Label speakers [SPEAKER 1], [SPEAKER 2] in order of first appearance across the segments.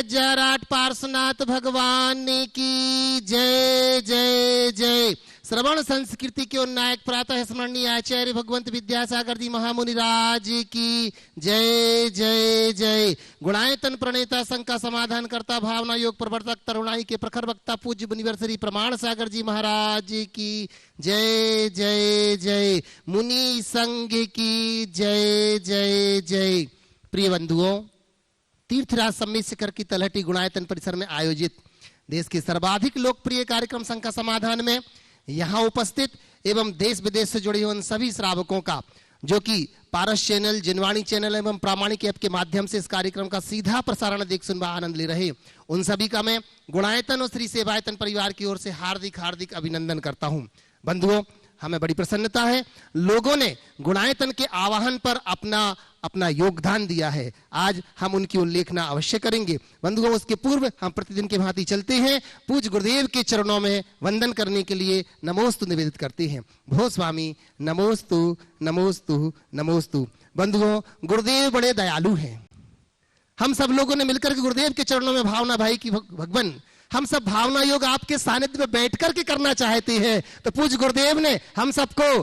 [SPEAKER 1] गज्जराट पार्श्वनाथ भगवान की जय जय जय। श्रवण संस्कृति के उन्नायक प्रातः स्मरणीय आचार्य भगवंत विद्यासागर जी महामुनि राज की जय जय जय। गुणायतन प्रणेता संघ का समाधान करता भावना योग प्रवर्तक तरुणाई के प्रखर वक्ता पूज्य मुनिवर श्री प्रमाण सागर जी महाराज की जय जय जय। मुनि संघ की जय जय जय। प्रिय बंधुओं, तीर्थराज सम्मेद शिखर की तलहटी गुणायतन परिसर में आयोजित देश के सर्वाधिक लोकप्रिय कार्यक्रम संघ का समाधान में यहाँ उपस्थित एवं देश विदेश से जुड़े हुए सभी श्रावकों का, जो कि पारस चैनल, जिनवाणी चैनल एवं प्रामाणिक ऐप के माध्यम से इस कार्यक्रम का सीधा प्रसारण देख सुन व आनंद ले रहे, उन सभी का मैं गुणायतन और श्री सेवायतन परिवार की ओर से हार्दिक हार्दिक अभिनंदन करता हूं। बंधुओं, हमें बड़ी प्रसन्नता है, लोगों ने गुणायतन के आवाहन पर अपना योगदान दिया है। आज हम उनकी उल्लेखना अवश्य करेंगे। बंधुओं, उसके पूर्व हम प्रतिदिन के भांति चलते हैं, पूज्य गुरुदेव के चरणों में वंदन करने के लिए नमोस्तु निवेदित करते हैं। भो स्वामी नमोस्तु नमोस्तु नमोस्तु। बंधुओं, गुरुदेव बड़े दयालु हैं। हम सब लोगों ने मिलकर के गुरुदेव के चरणों में भावना भाई की भगवान, हम सब भावना योग आपके सानिध्य में बैठ करके करना चाहते हैं, तो पूज्य गुरुदेव ने हम सबको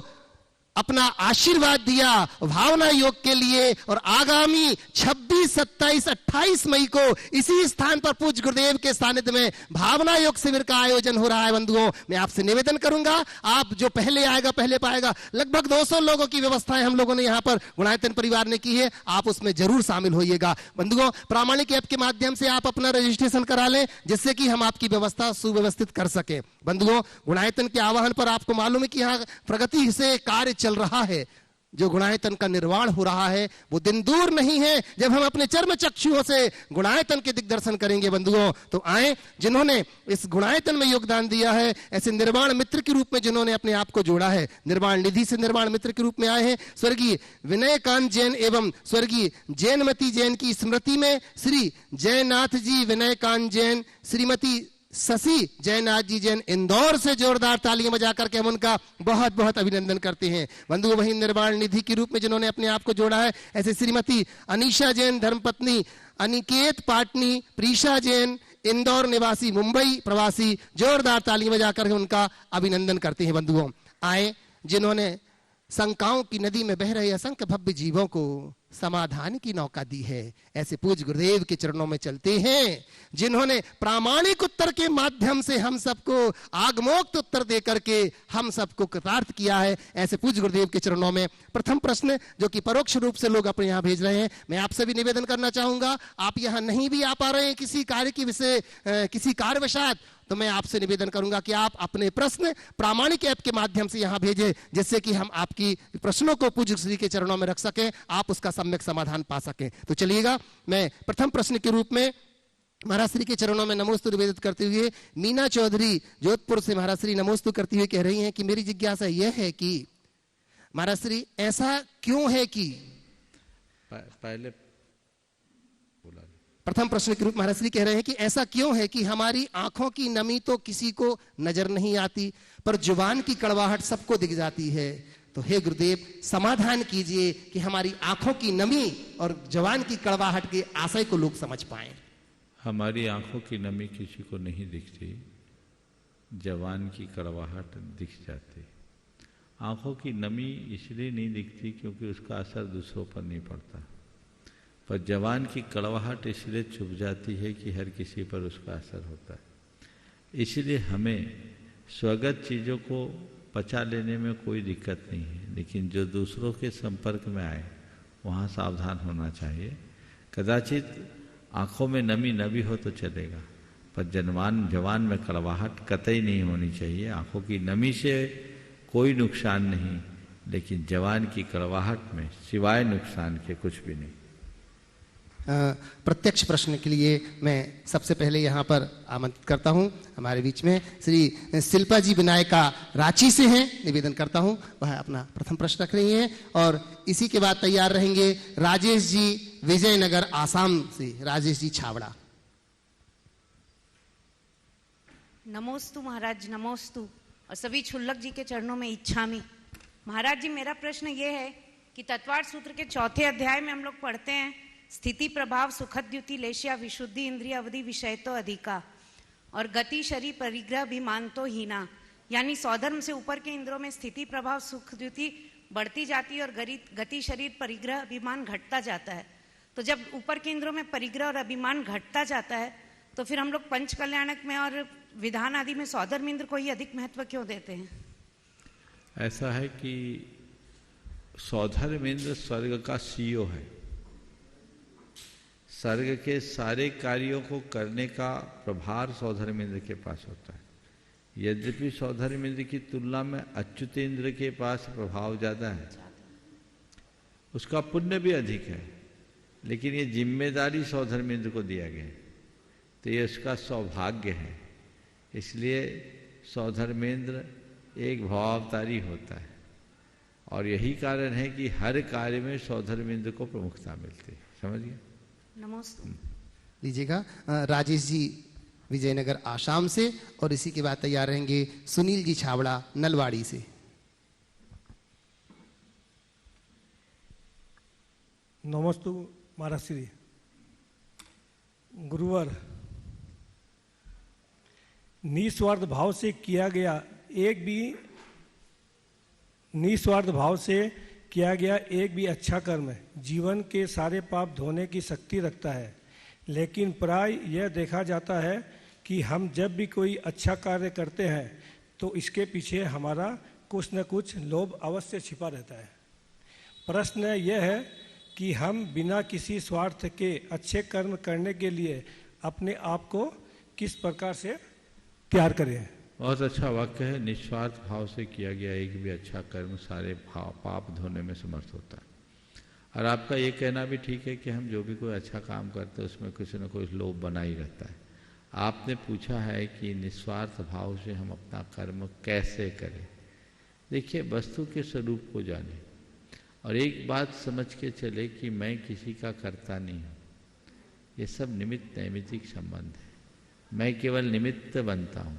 [SPEAKER 1] अपना आशीर्वाद दिया भावना योग के लिए। और आगामी 26, 27, 28 मई को इसी स्थान पर पूज्य गुरुदेव के सानिध्य में भावना योग शिविर का आयोजन हो रहा है। बंधुओं, मैं आपसे निवेदन करूंगा, आप जो पहले आएगा पहले पाएगा, लगभग 200 लोगों की व्यवस्थाएं हम लोगों ने यहाँ पर गुणायतन परिवार ने की है, आप उसमें जरूर शामिल होइएगा। बंधुओं, प्रामाणिक ऐप के माध्यम से आप अपना रजिस्ट्रेशन करा लें, जिससे कि हम आपकी व्यवस्था सुव्यवस्थित कर सके। बंधुओं, गुणायतन के आह्वान पर आपको मालूम है कि यहाँ प्रगति से कार्य चल रहा है। जो गुणायतन का निर्माण हो रहा है वो दिन दूर नहीं है जब हम अपने चर्म चक्षुओं से गुणायतन के दिग्दर्शन करेंगे। बंधुओं, तो आए, जिन्होंने इस गुणायतन में योगदान दिया है, ऐसे निर्माण मित्र के रूप में जिन्होंने अपने आप को जोड़ा है, निर्माण निधि से निर्माण मित्र के रूप में आए हैं स्वर्गीय विनयकांत जैन एवं स्वर्गीय जैनमती जैन की स्मृति में श्री जयनाथ जी विनयकांत जैन, श्रीमती शशि जयनाथ जी जैन इंदौर से जोरदार तालियां बजा करके हम उनका बहुत बहुत अभिनंदन करते हैं। बंधु, वही निर्माण निधि के रूप में जिन्होंने अपने आप को जोड़ा है, ऐसे श्रीमती अनीशा जैन धर्मपत्नी अनिकेत पाटनी, प्रीशा जैन इंदौर निवासी मुंबई प्रवासी, जोरदार तालियां बजा करके उनका अभिनंदन करते हैं। बंधुओं, आए, जिन्होंने शंकाओं की नदी में बह रहे असंख्य भव्य जीवों को समाधान की नौका दी है, ऐसे पूज्य गुरुदेव के चरणों में चलते हैं, जिन्होंने प्रामाणिक उत्तर के माध्यम से हम सबको आगमोक्त उत्तर दे करके हम सबको कृतार्थ किया है। ऐसे पूज्य गुरुदेव के चरणों में प्रथम प्रश्न, जो कि परोक्ष रूप से लोग अपने यहाँ भेज रहे हैं, मैं आपसे भी निवेदन करना चाहूंगा, आप यहाँ नहीं भी आ पा रहे हैं किसी कार्य की विषय किसी कार्यवशात, तो मैं आपसे निवेदन करूंगा कि आप अपने प्रश्न प्रामाणिक ऐप के माध्यम से यहां भेजें, जिससे कि हम आपकी प्रश्नों को पूज्य श्री के चरणों में रख सकें, आप उसका सम्यक समाधान पा सकें। तो चलिएगा, मैं प्रथम प्रश्न के रूप में महाराज श्री के चरणों में नमोस्तु निवेदित करते हुए मीना चौधरी जोधपुर से महाराज श्री नमोस्तु करती हुए कह रही हैं कि मेरी जिज्ञासा यह है कि महाराज श्री ऐसा क्यों है कि
[SPEAKER 2] पहले
[SPEAKER 1] प्रथम प्रश्न के रूप महाराज श्री कह रहे हैं कि ऐसा क्यों है कि हमारी आंखों की नमी तो किसी को नजर नहीं आती, पर जुबान की कड़वाहट सबको दिख जाती है। तो हे गुरुदेव, समाधान कीजिए कि हमारी आंखों की नमी और जुबान की कड़वाहट के आशय को लोग समझ पाएं।
[SPEAKER 2] हमारी आंखों की नमी किसी को नहीं दिखती, जुबान की कड़वाहट दिख जाती। आंखों की नमी इसलिए नहीं दिखती क्योंकि उसका असर दूसरों पर नहीं पड़ता, पर जवान की कड़वाहट इसलिए छुप जाती है कि हर किसी पर उसका असर होता है। इसलिए हमें स्वगत चीज़ों को पचा लेने में कोई दिक्कत नहीं है, लेकिन जो दूसरों के संपर्क में आए वहाँ सावधान होना चाहिए। कदाचित आँखों में नमी न भी हो तो चलेगा, पर जवान में कड़वाहट कतई नहीं होनी चाहिए। आँखों की नमी से कोई नुकसान नहीं, लेकिन जवान की कड़वाहट में सिवाय नुकसान के कुछ भी नहीं।
[SPEAKER 1] प्रत्यक्ष प्रश्न के लिए मैं सबसे पहले यहाँ पर आमंत्रित करता हूँ, हमारे बीच में श्री शिल्पा जी विनायका रांची से हैं, निवेदन करता हूँ वह अपना प्रथम प्रश्न रख रही हैं। और इसी के बाद तैयार रहेंगे राजेश जी विजयनगर आसाम से, राजेश जी छावड़ा।
[SPEAKER 3] नमोस्तु महाराज, नमोस्तु। और सभी क्षुल्लक जी के चरणों में इच्छामि। महाराज जी, मेरा प्रश्न ये है कि तत्वार्थ सूत्र के 4थे अध्याय में हम लोग पढ़ते हैं स्थिति प्रभाव सुखद द्युति लेशिया विशुद्धि इंद्रिय अवधि विषय तो अधिका और गति शरीर परिग्रह अभिमान तो हीना। यानी स्वधर्म से ऊपर के इंद्रियों में स्थिति प्रभाव सुख द्युति बढ़ती जाती है और गति शरीर परिग्रह अभिमान घटता जाता है। तो जब ऊपर के इंद्रियों में परिग्रह और अभिमान घटता जाता है तो फिर हम लोग पंच कल्याणक में और विधान आदि में स्वधर्म इंद्र को ही अधिक महत्व क्यों देते हैं?
[SPEAKER 2] ऐसा है कि स्वधर्म इंद्र स्वर्ग का सीईओ है। स्वर्ग के सारे कार्यों को करने का प्रभार स्वधर्म इंद्र के पास होता है। यद्यपि स्वधर्म इंद्र की तुलना में अच्युत इंद्र के पास प्रभाव ज्यादा है, उसका पुण्य भी अधिक है, लेकिन ये जिम्मेदारी स्वधर्म इंद्र को दिया गया है, तो ये उसका सौभाग्य है। इसलिए स्वधर्मेंद्र एक भावावतारी होता है और यही कारण है कि हर कार्य में स्वधर्मेंद्र को प्रमुखता मिलती है। समझ गए?
[SPEAKER 3] नमस्ते।
[SPEAKER 1] लीजिएगा राजेश जी विजयनगर आसाम से, और इसी के बाद तैयार रहेंगे सुनील जी छावड़ा नलवाड़ी से।
[SPEAKER 4] नमस्तु महाराज श्री गुरुवर, निस्वार्थ भाव से किया गया एक भी अच्छा कर्म जीवन के सारे पाप धोने की शक्ति रखता है। लेकिन प्राय यह देखा जाता है कि हम जब भी कोई अच्छा कार्य करते हैं तो इसके पीछे हमारा कुछ न कुछ लोभ अवश्य छिपा रहता है। प्रश्न यह है कि हम बिना किसी स्वार्थ के अच्छे कर्म करने के लिए अपने आप को किस प्रकार से तैयार करें।
[SPEAKER 2] बहुत अच्छा वाक्य है। निस्वार्थ भाव से किया गया एक भी अच्छा कर्म सारे पाप धोने में समर्थ होता है। और आपका ये कहना भी ठीक है कि हम जो भी कोई अच्छा काम करते हैं उसमें कुछ न कुछ लोभ बना ही रहता है। आपने पूछा है कि निस्वार्थ भाव से हम अपना कर्म कैसे करें। देखिए, वस्तु के स्वरूप को जाने और एक बात समझ के चले कि मैं किसी का कर्ता नहीं हूँ। ये सब निमित्त नैमित्तिक संबंध है। मैं केवल निमित्त बनता हूँ।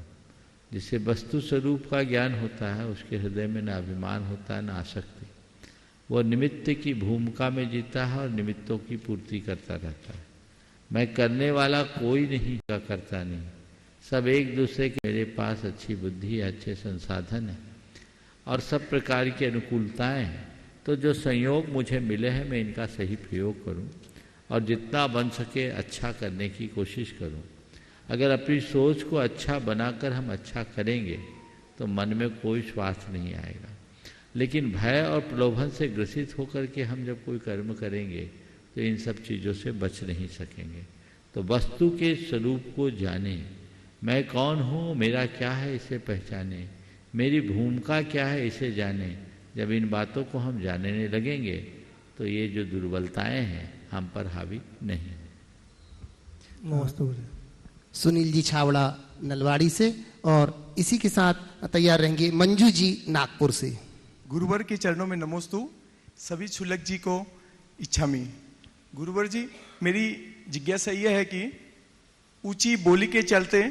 [SPEAKER 2] जिसे वस्तु स्वरूप का ज्ञान होता है उसके हृदय में न अभिमान होता है न आसक्ति। वो निमित्त की भूमिका में जीता है और निमित्तों की पूर्ति करता रहता है। मैं करने वाला कोई नहीं का करता नहीं, सब एक दूसरे के। मेरे पास अच्छी बुद्धि है, अच्छे संसाधन है और सब प्रकार की अनुकूलताएं हैं। तो जो संयोग मुझे मिले हैं मैं इनका सही प्रयोग करूं और जितना बन सके अच्छा करने की कोशिश करूं। अगर अपनी सोच को अच्छा बनाकर हम अच्छा करेंगे तो मन में कोई स्वार्थ नहीं आएगा। लेकिन भय और प्रलोभन से ग्रसित होकर के हम जब कोई कर्म करेंगे तो इन सब चीज़ों से बच नहीं सकेंगे। तो वस्तु के स्वरूप को जाने, मैं कौन हूँ, मेरा क्या है इसे पहचाने, मेरी भूमिका क्या है इसे जाने। जब इन बातों को हम जानने लगेंगे तो ये जो दुर्बलताएं हैं हम पर हावी नहीं।
[SPEAKER 4] नमस्ते।
[SPEAKER 1] सुनील जी छावड़ा नलवाड़ी से, और इसी के साथ तैयार रहेंगे मंजू जी नागपुर से।
[SPEAKER 5] गुरुवर के चरणों में नमोस्तु। सभी क्षुल्लक जी को इच्छामी। गुरुवर जी, मेरी जिज्ञासा यह है कि ऊंची बोली के चलते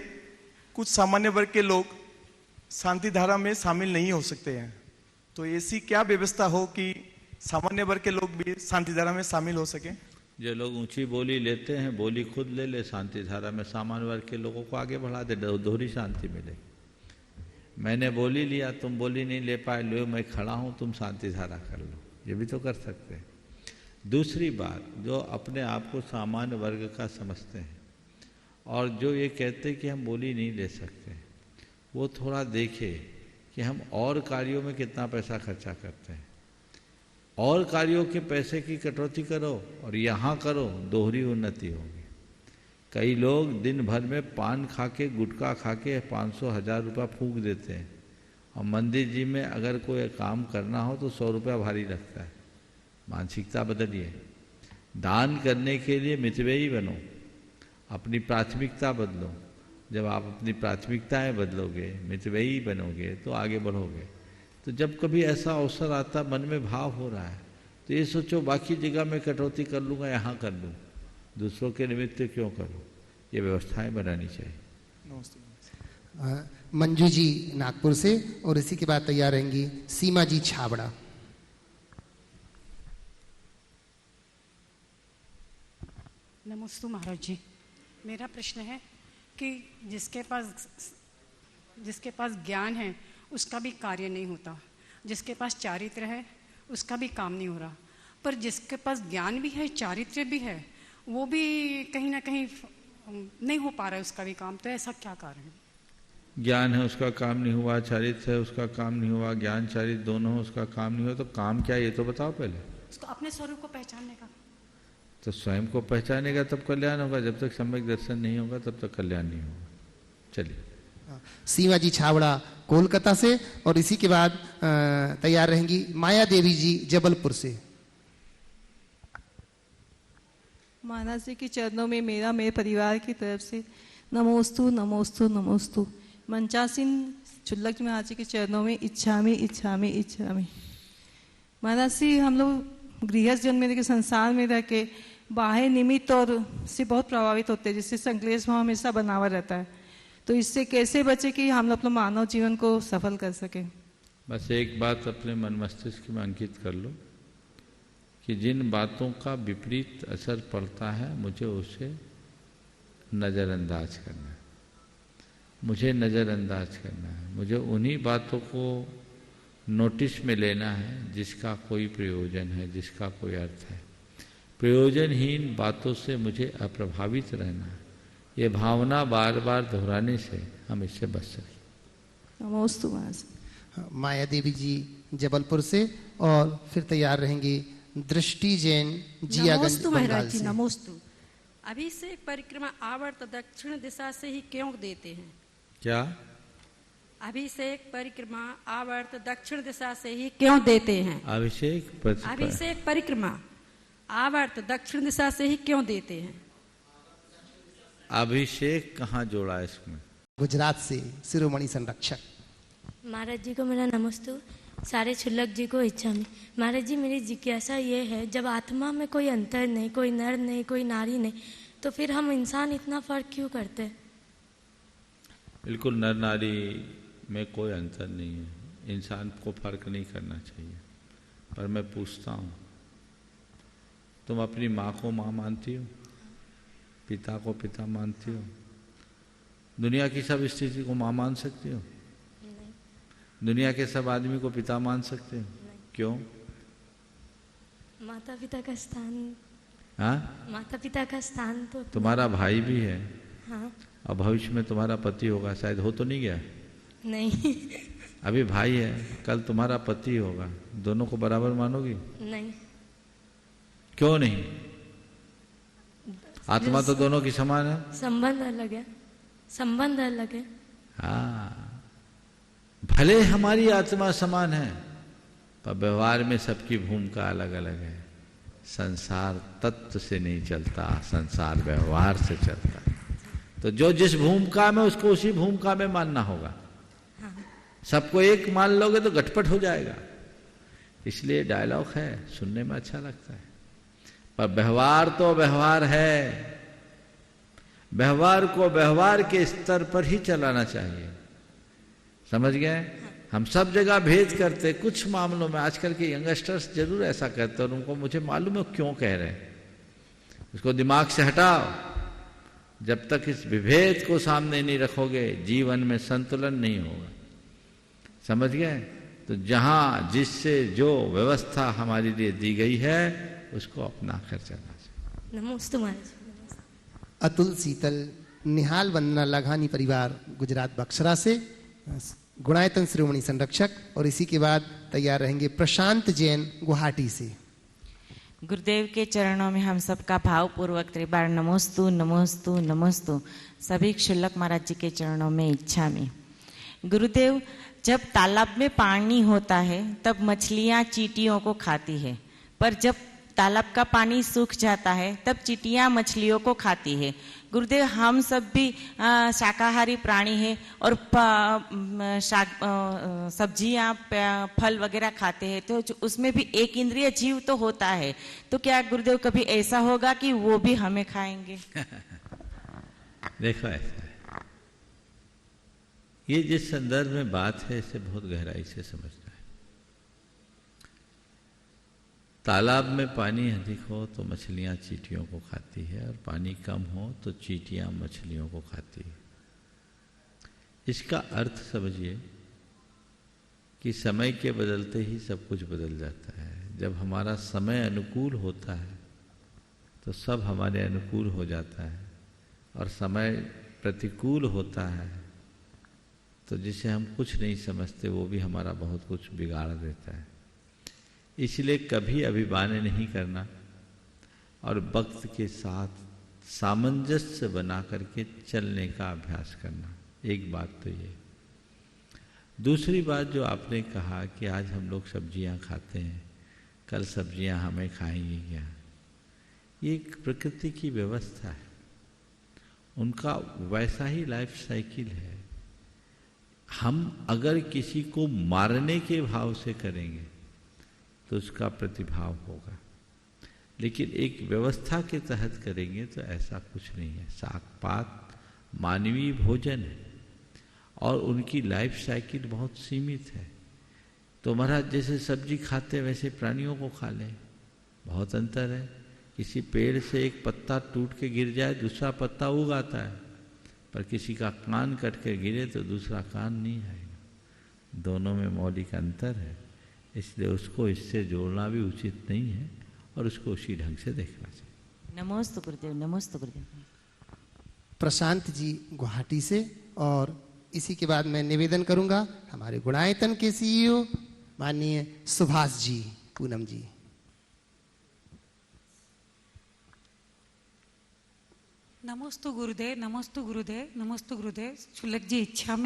[SPEAKER 5] कुछ सामान्य वर्ग के लोग शांति धारा में शामिल नहीं हो सकते हैं, तो ऐसी क्या व्यवस्था हो कि सामान्य वर्ग के लोग भी शांति धारा में शामिल हो सके?
[SPEAKER 2] जो लोग ऊंची बोली लेते हैं, बोली खुद ले ले, शांति धारा में सामान्य वर्ग के लोगों को आगे बढ़ा दे, दोहरी शांति मिले। मैंने बोली लिया, तुम बोली नहीं ले पाए, लो मैं खड़ा हूं, तुम शांति धारा कर लो, ये भी तो कर सकते हैं। दूसरी बात, जो अपने आप को सामान्य वर्ग का समझते हैं और जो ये कहते हैं कि हम बोली नहीं ले सकते, वो थोड़ा देखे कि हम और कार्यों में कितना पैसा खर्चा करते हैं। और कार्यों के पैसे की कटौती करो और यहाँ करो, दोहरी उन्नति होगी। कई लोग दिन भर में पान खा के, गुटखा खा के 500-1000 रुपया फूंक देते हैं और मंदिर जी में अगर कोई काम करना हो तो 100 रुपया भारी लगता है। मानसिकता बदलिए। दान करने के लिए मितव्ययी बनो, अपनी प्राथमिकता बदलो। जब आप अपनी प्राथमिकताएं बदलोगे, मितव्ययी बनोगे तो आगे बढ़ोगे। तो जब कभी ऐसा अवसर आता, मन में भाव हो रहा है, तो ये सोचो बाकी जगह मैं कटौती कर लूँगा, यहाँ कर लूँ, दूसरों के निमित्त क्यों करूँ। ये व्यवस्थाएं बनानी चाहिए।
[SPEAKER 1] मंजू जी नागपुर से, और इसी के बाद तैयार रहेंगी सीमा जी छाबड़ा।
[SPEAKER 6] नमस्ते महाराज जी। मेरा प्रश्न है कि जिसके पास ज्ञान है उसका भी कार्य नहीं होता, जिसके पास चारित्र्य है उसका भी काम नहीं हो रहा, पर जिसके पास ज्ञान भी है चारित्र्य भी है वो भी कहीं ना कहीं नहीं हो पा रहा है उसका भी काम, तो ऐसा क्या कारण है?
[SPEAKER 2] ज्ञान है उसका काम नहीं हुआ, चारित्र्य है उसका काम नहीं हुआ, ज्ञान चारित्र्य दोनों है उसका काम नहीं हुआ, तो काम क्या ये तो बताओ पहले।
[SPEAKER 6] उसको अपने स्वरूप को पहचानने का।
[SPEAKER 2] तो स्वयं को पहचानेगा तब कल्याण होगा, जब तक सम्यक दर्शन नहीं होगा तब तक कल्याण नहीं होगा। चलिए।
[SPEAKER 1] सीमा जी छावड़ा कोलकाता से, और इसी के बाद तैयार रहेंगी माया देवी जी जबलपुर से।
[SPEAKER 7] महाराज जी के चरणों में मेरे परिवार की तरफ से नमोस्तु नमोस्तु नमोस्तु। मंचासीन छुल्लक महाराज जी के चरणों में इच्छामि इच्छामि इच्छामि। महाराज जी, हम लोग गृहस्थ जन्म के संसार में रह के बाह्य निमित्त और से बहुत प्रभावित होते हैं, जिससे संक्लेश भाव हमेशा बना हुआ रहता है, तो इससे कैसे बचे कि हम लोग अपने मानव जीवन को सफल कर सके?
[SPEAKER 2] बस एक बात अपने मन मस्तिष्क में अंकित कर लो कि जिन बातों का विपरीत असर पड़ता है मुझे उसे नज़रअंदाज करना है, मुझे नज़रअंदाज करना है, मुझे उन्हीं बातों को नोटिस में लेना है जिसका कोई प्रयोजन है, जिसका कोई अर्थ है। प्रयोजनहीन बातों से मुझे अप्रभावित रहना है। ये भावना बार बार दोहराने से हम इससे बच सकें।
[SPEAKER 7] नमोस्तु महाराज।
[SPEAKER 1] माया देवी जी जबलपुर से, और फिर तैयार रहेंगी दृष्टि जैन जियागंज बंगाल से।
[SPEAKER 8] नमोस्तु। अभिषेक परिक्रमा आवर्त दक्षिण दिशा से ही क्यों देते हैं?
[SPEAKER 2] क्या?
[SPEAKER 8] अभिषेक परिक्रमा आवर्त दक्षिण दिशा से ही क्यों देते हैं?
[SPEAKER 2] अभिषेक
[SPEAKER 8] परिक्रमा आवर्त दक्षिण दिशा से ही क्यों देते हैं?
[SPEAKER 2] अभिषेक कहाँ जोड़ा है इसमें?
[SPEAKER 1] गुजरात से शिरोमणि संरक्षक।
[SPEAKER 9] महाराज जी को मेरा नमस्ते, सारे छुल्लक जी को इच्छा में। महाराज जी, मेरी जिज्ञासा ये है, जब आत्मा में कोई अंतर नहीं, कोई नर नहीं, कोई नारी नहीं, तो फिर हम इंसान इतना फर्क क्यों करते हैं?
[SPEAKER 2] बिल्कुल नर नारी में कोई अंतर नहीं है, इंसान को फर्क नहीं करना चाहिए। पर मैं पूछता हूँ, तुम अपनी माँ को माँ मानती हो? पिता को पिता मानती हो? दुनिया की सब स्थिति को माँ मान सकती हो?
[SPEAKER 9] नहीं।
[SPEAKER 2] दुनिया के सब आदमी को पिता मान सकते हो? क्यों?
[SPEAKER 9] माता पिता का स्थान।
[SPEAKER 2] हाँ,
[SPEAKER 9] माता पिता का स्थान तो
[SPEAKER 2] तुम्हारा भाई भी है।
[SPEAKER 9] हाँ।
[SPEAKER 2] और भविष्य में तुम्हारा पति होगा, शायद हो तो नहीं गया?
[SPEAKER 9] नहीं।
[SPEAKER 2] अभी भाई है, कल तुम्हारा पति होगा, दोनों को बराबर मानोगी?
[SPEAKER 9] नहीं।
[SPEAKER 2] क्यों नहीं? आत्मा तो दोनों की समान है।
[SPEAKER 9] संबंध अलग है, संबंध अलग है।
[SPEAKER 2] हाँ, भले हमारी आत्मा समान है पर व्यवहार में सबकी भूमिका अलग अलग है। संसार तत्व से नहीं चलता, संसार व्यवहार से चलता। तो जो जिस भूमिका में, उसको उसी भूमिका में मानना होगा।
[SPEAKER 9] हाँ।
[SPEAKER 2] सबको एक मान लोगे तो गटपट हो जाएगा। इसलिए डायलॉग है, सुनने में अच्छा लगता है, पर व्यवहार तो व्यवहार है। व्यवहार को व्यवहार के स्तर पर ही चलाना चाहिए। समझ गए? हम सब जगह भेद करते, कुछ मामलों में आजकल के यंगस्टर्स जरूर ऐसा करते, और उनको मुझे मालूम है क्यों कह रहे हैं। उसको दिमाग से हटाओ। जब तक इस विभेद को सामने नहीं रखोगे, जीवन में संतुलन नहीं होगा। समझ गए? तो जहां जिससे जो व्यवस्था हमारे लिए दी गई है उसको अपना कर चलना चाहिए।
[SPEAKER 9] नमस्ते महाराज।
[SPEAKER 1] अतुल शीतल निहाल वंदना लाघानी परिवार गुजरात बक्सरा से, गुणायतन शिरोमणि संरक्षक, और इसी के बाद तैयार रहेंगे प्रशांत जैन गुवाहाटी से।
[SPEAKER 10] गुरुदेव के चरणों में हम सबका भावपूर्वक त्रिबार नमोस्तु नमोस्तु नमोस्तु। सभी क्षुल्लक महाराज जी के चरणों में इच्छा में। गुरुदेव, जब तालाब में पानी होता है तब मछलियां चींटियों को खाती है, पर जब तालाब का पानी सूख जाता है तब चींटियां मछलियों को खाती है। गुरुदेव, हम सब भी शाकाहारी प्राणी हैं और सब्जियां फल वगैरह खाते हैं, तो उसमें भी एक इंद्रिय जीव तो होता है। तो क्या गुरुदेव कभी ऐसा होगा कि वो भी हमें खाएंगे?
[SPEAKER 2] देखो, ऐसा है, ये जिस संदर्भ में बात है इसे बहुत गहराई से समझना है। तालाब में पानी अधिक हो तो मछलियां चींटियों को खाती है, और पानी कम हो तो चींटियां मछलियों को खाती है। इसका अर्थ समझिए कि समय के बदलते ही सब कुछ बदल जाता है। जब हमारा समय अनुकूल होता है तो सब हमारे अनुकूल हो जाता है, और समय प्रतिकूल होता है तो जिसे हम कुछ नहीं समझते वो भी हमारा बहुत कुछ बिगाड़ देता है। इसलिए कभी अभिमान नहीं करना और वक्त के साथ सामंजस्य बना करके चलने का अभ्यास करना, एक बात तो ये। दूसरी बात जो आपने कहा कि आज हम लोग सब्जियां खाते हैं, कल सब्जियां हमें खाएंगी क्या, ये एक प्रकृति की व्यवस्था है, उनका वैसा ही लाइफ साइकिल है। हम अगर किसी को मारने के भाव से करेंगे तो उसका प्रतिभाव होगा, लेकिन एक व्यवस्था के तहत करेंगे तो ऐसा कुछ नहीं है। साग पात मानवीय भोजन है और उनकी लाइफ साइकिल बहुत सीमित है। तो महाराज जैसे सब्जी खाते वैसे प्राणियों को खा लें, बहुत अंतर है। किसी पेड़ से एक पत्ता टूट के गिर जाए, दूसरा पत्ता उग आता है, पर किसी का कान कट के गिरे तो दूसरा कान नहीं आएगा। दोनों में मौलिक अंतर है, इसलिए उसको इससे जोड़ना भी उचित नहीं है और उसको उसी ढंग से देखना चाहिए।
[SPEAKER 10] नमोस्तु गुरुदेव, नमोस्तु गुरुदेव।
[SPEAKER 1] प्रशांत जी गुवाहाटी से, और इसी के बाद मैं निवेदन करूंगा हमारे गुणायतन के सीईओ माननीय सुभाष जी पूनम जी।
[SPEAKER 11] नमोस्तु गुरुदेव, नमोस्तु गुरुदेव, नमोस्तु गुरुदेव। शुल्लक जी, इच्छा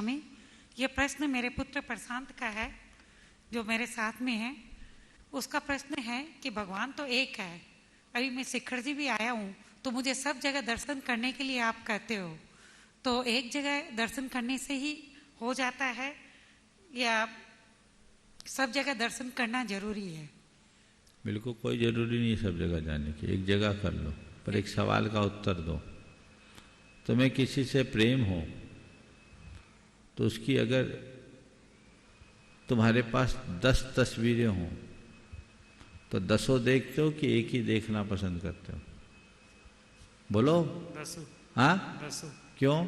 [SPEAKER 11] में ये प्रश्न मेरे पुत्र प्रशांत का है जो मेरे साथ में है। उसका प्रश्न है कि भगवान तो एक है, अभी मैं शिखर जी भी आया हूँ तो मुझे सब जगह दर्शन करने के लिए आप कहते हो, तो एक जगह दर्शन करने से ही हो जाता है या सब जगह दर्शन करना जरूरी है?
[SPEAKER 2] बिल्कुल कोई जरूरी नहीं सब जगह जाने की, एक जगह कर लो। पर एक सवाल का उत्तर दो, तुम्हें किसी से प्रेम हो तो उसकी अगर तुम्हारे पास 10 तस्वीरें हों तो 10 देखते हो कि एक ही देखना पसंद करते हो? बोलो।
[SPEAKER 12] 10।
[SPEAKER 2] हाँ
[SPEAKER 12] 10।
[SPEAKER 2] क्यों?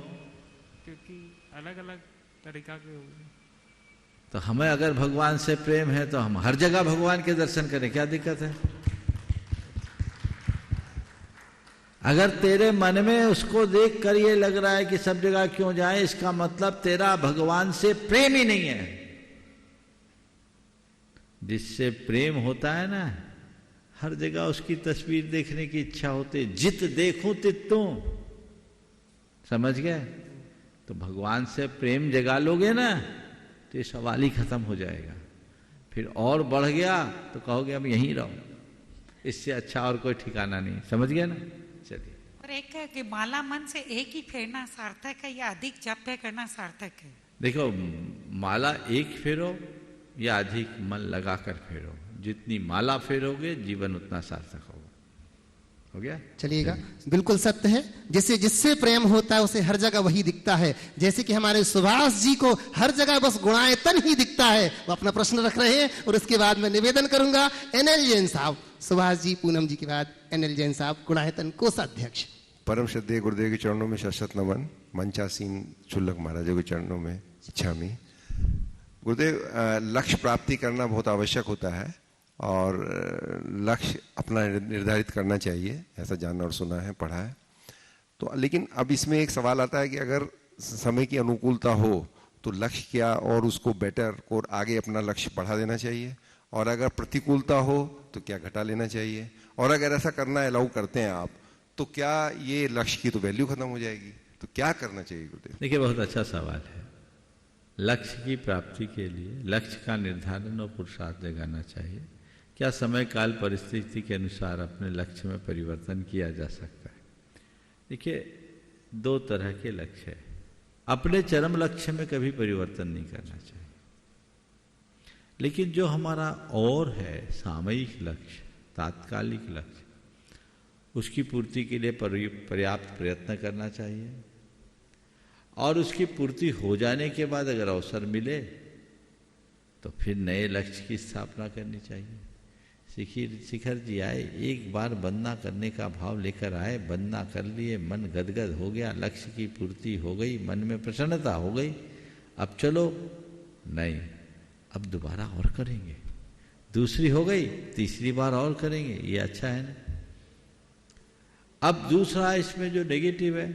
[SPEAKER 12] क्योंकि अलग अलग तरीका के होंगे।
[SPEAKER 2] तो हमें अगर भगवान से प्रेम है तो हम हर जगह भगवान के दर्शन करें, क्या दिक्कत है? अगर तेरे मन में उसको देख कर ये लग रहा है कि सब जगह क्यों जाए, इसका मतलब तेरा भगवान से प्रेम ही नहीं है। जिससे प्रेम होता है ना, हर जगह उसकी तस्वीर देखने की इच्छा होती है। जित देखूं तित तू, समझ गए? तो भगवान से प्रेम जगा लोगे ना तो ये सवाल ही खत्म हो जाएगा। फिर और बढ़ गया तो कहोगे अब यहीं रहो, इससे अच्छा और कोई ठिकाना नहीं। समझ गए ना? चलिए।
[SPEAKER 11] और एक है कि माला मन से एक ही फेरना सार्थक है या अधिक जप करना सार्थक है?
[SPEAKER 2] देखो, माला एक फेरो या अधिक मन लगाकर फेरो, जितनी माला फेरोगे जीवन उतना सार्थक होगा। हो गया?
[SPEAKER 1] चलिएगा, बिल्कुल सत्य है। जिससे जिससे प्रेम होता है उसे हर जगह वही दिखता है। जैसे कि हमारे सुभाष जी को हर जगह बस गुणायतन ही दिखता है। वो अपना प्रश्न रख रहे हैं और उसके बाद मैं निवेदन करूंगा एनएल जैन साहब। सुभाष जी पूनम जी के बाद एनएल जैन साहब, गुणायतन कोषाध्यक्ष।
[SPEAKER 13] परम श्रद्धेय गुरुदेव के चरणों में शत नमन। मंचासीन शुल्लक महाराज के चरणों में इच्छामी। गुरुदेव, लक्ष्य प्राप्ति करना बहुत आवश्यक होता है और लक्ष्य अपना निर्धारित करना चाहिए, ऐसा जाना और सुना है, पढ़ा है। तो लेकिन अब इसमें एक सवाल आता है कि अगर समय की अनुकूलता हो तो लक्ष्य क्या और उसको बेटर और आगे अपना लक्ष्य बढ़ा देना चाहिए, और अगर प्रतिकूलता हो तो क्या घटा लेना चाहिए, और अगर ऐसा करना अलाउ करते हैं आप तो क्या ये लक्ष्य की तो वैल्यू खत्म हो जाएगी? तो क्या करना चाहिए गुरुदेव?
[SPEAKER 2] देखिए, बहुत अच्छा सवाल है। लक्ष्य की प्राप्ति के लिए लक्ष्य का निर्धारण और पुरुषार्थ जगाना चाहिए। क्या समय काल परिस्थिति के अनुसार अपने लक्ष्य में परिवर्तन किया जा सकता है? देखिए, 2 तरह के लक्ष्य है। अपने चरम लक्ष्य में कभी परिवर्तन नहीं करना चाहिए, लेकिन जो हमारा और है सामयिक लक्ष्य, तात्कालिक लक्ष्य, उसकी पूर्ति के लिए पर्याप्त प्रयत्न करना चाहिए। और उसकी पूर्ति हो जाने के बाद अगर अवसर मिले तो फिर नए लक्ष्य की स्थापना करनी चाहिए। शिखर जी आए, एक बार वंदना करने का भाव लेकर आए, वंदना कर लिए, मन गदगद हो गया, लक्ष्य की पूर्ति हो गई, मन में प्रसन्नता हो गई। अब चलो, नहीं, अब दोबारा और करेंगे, दूसरी हो गई, तीसरी बार और करेंगे, ये अच्छा है ना। अब दूसरा इसमें जो नेगेटिव है,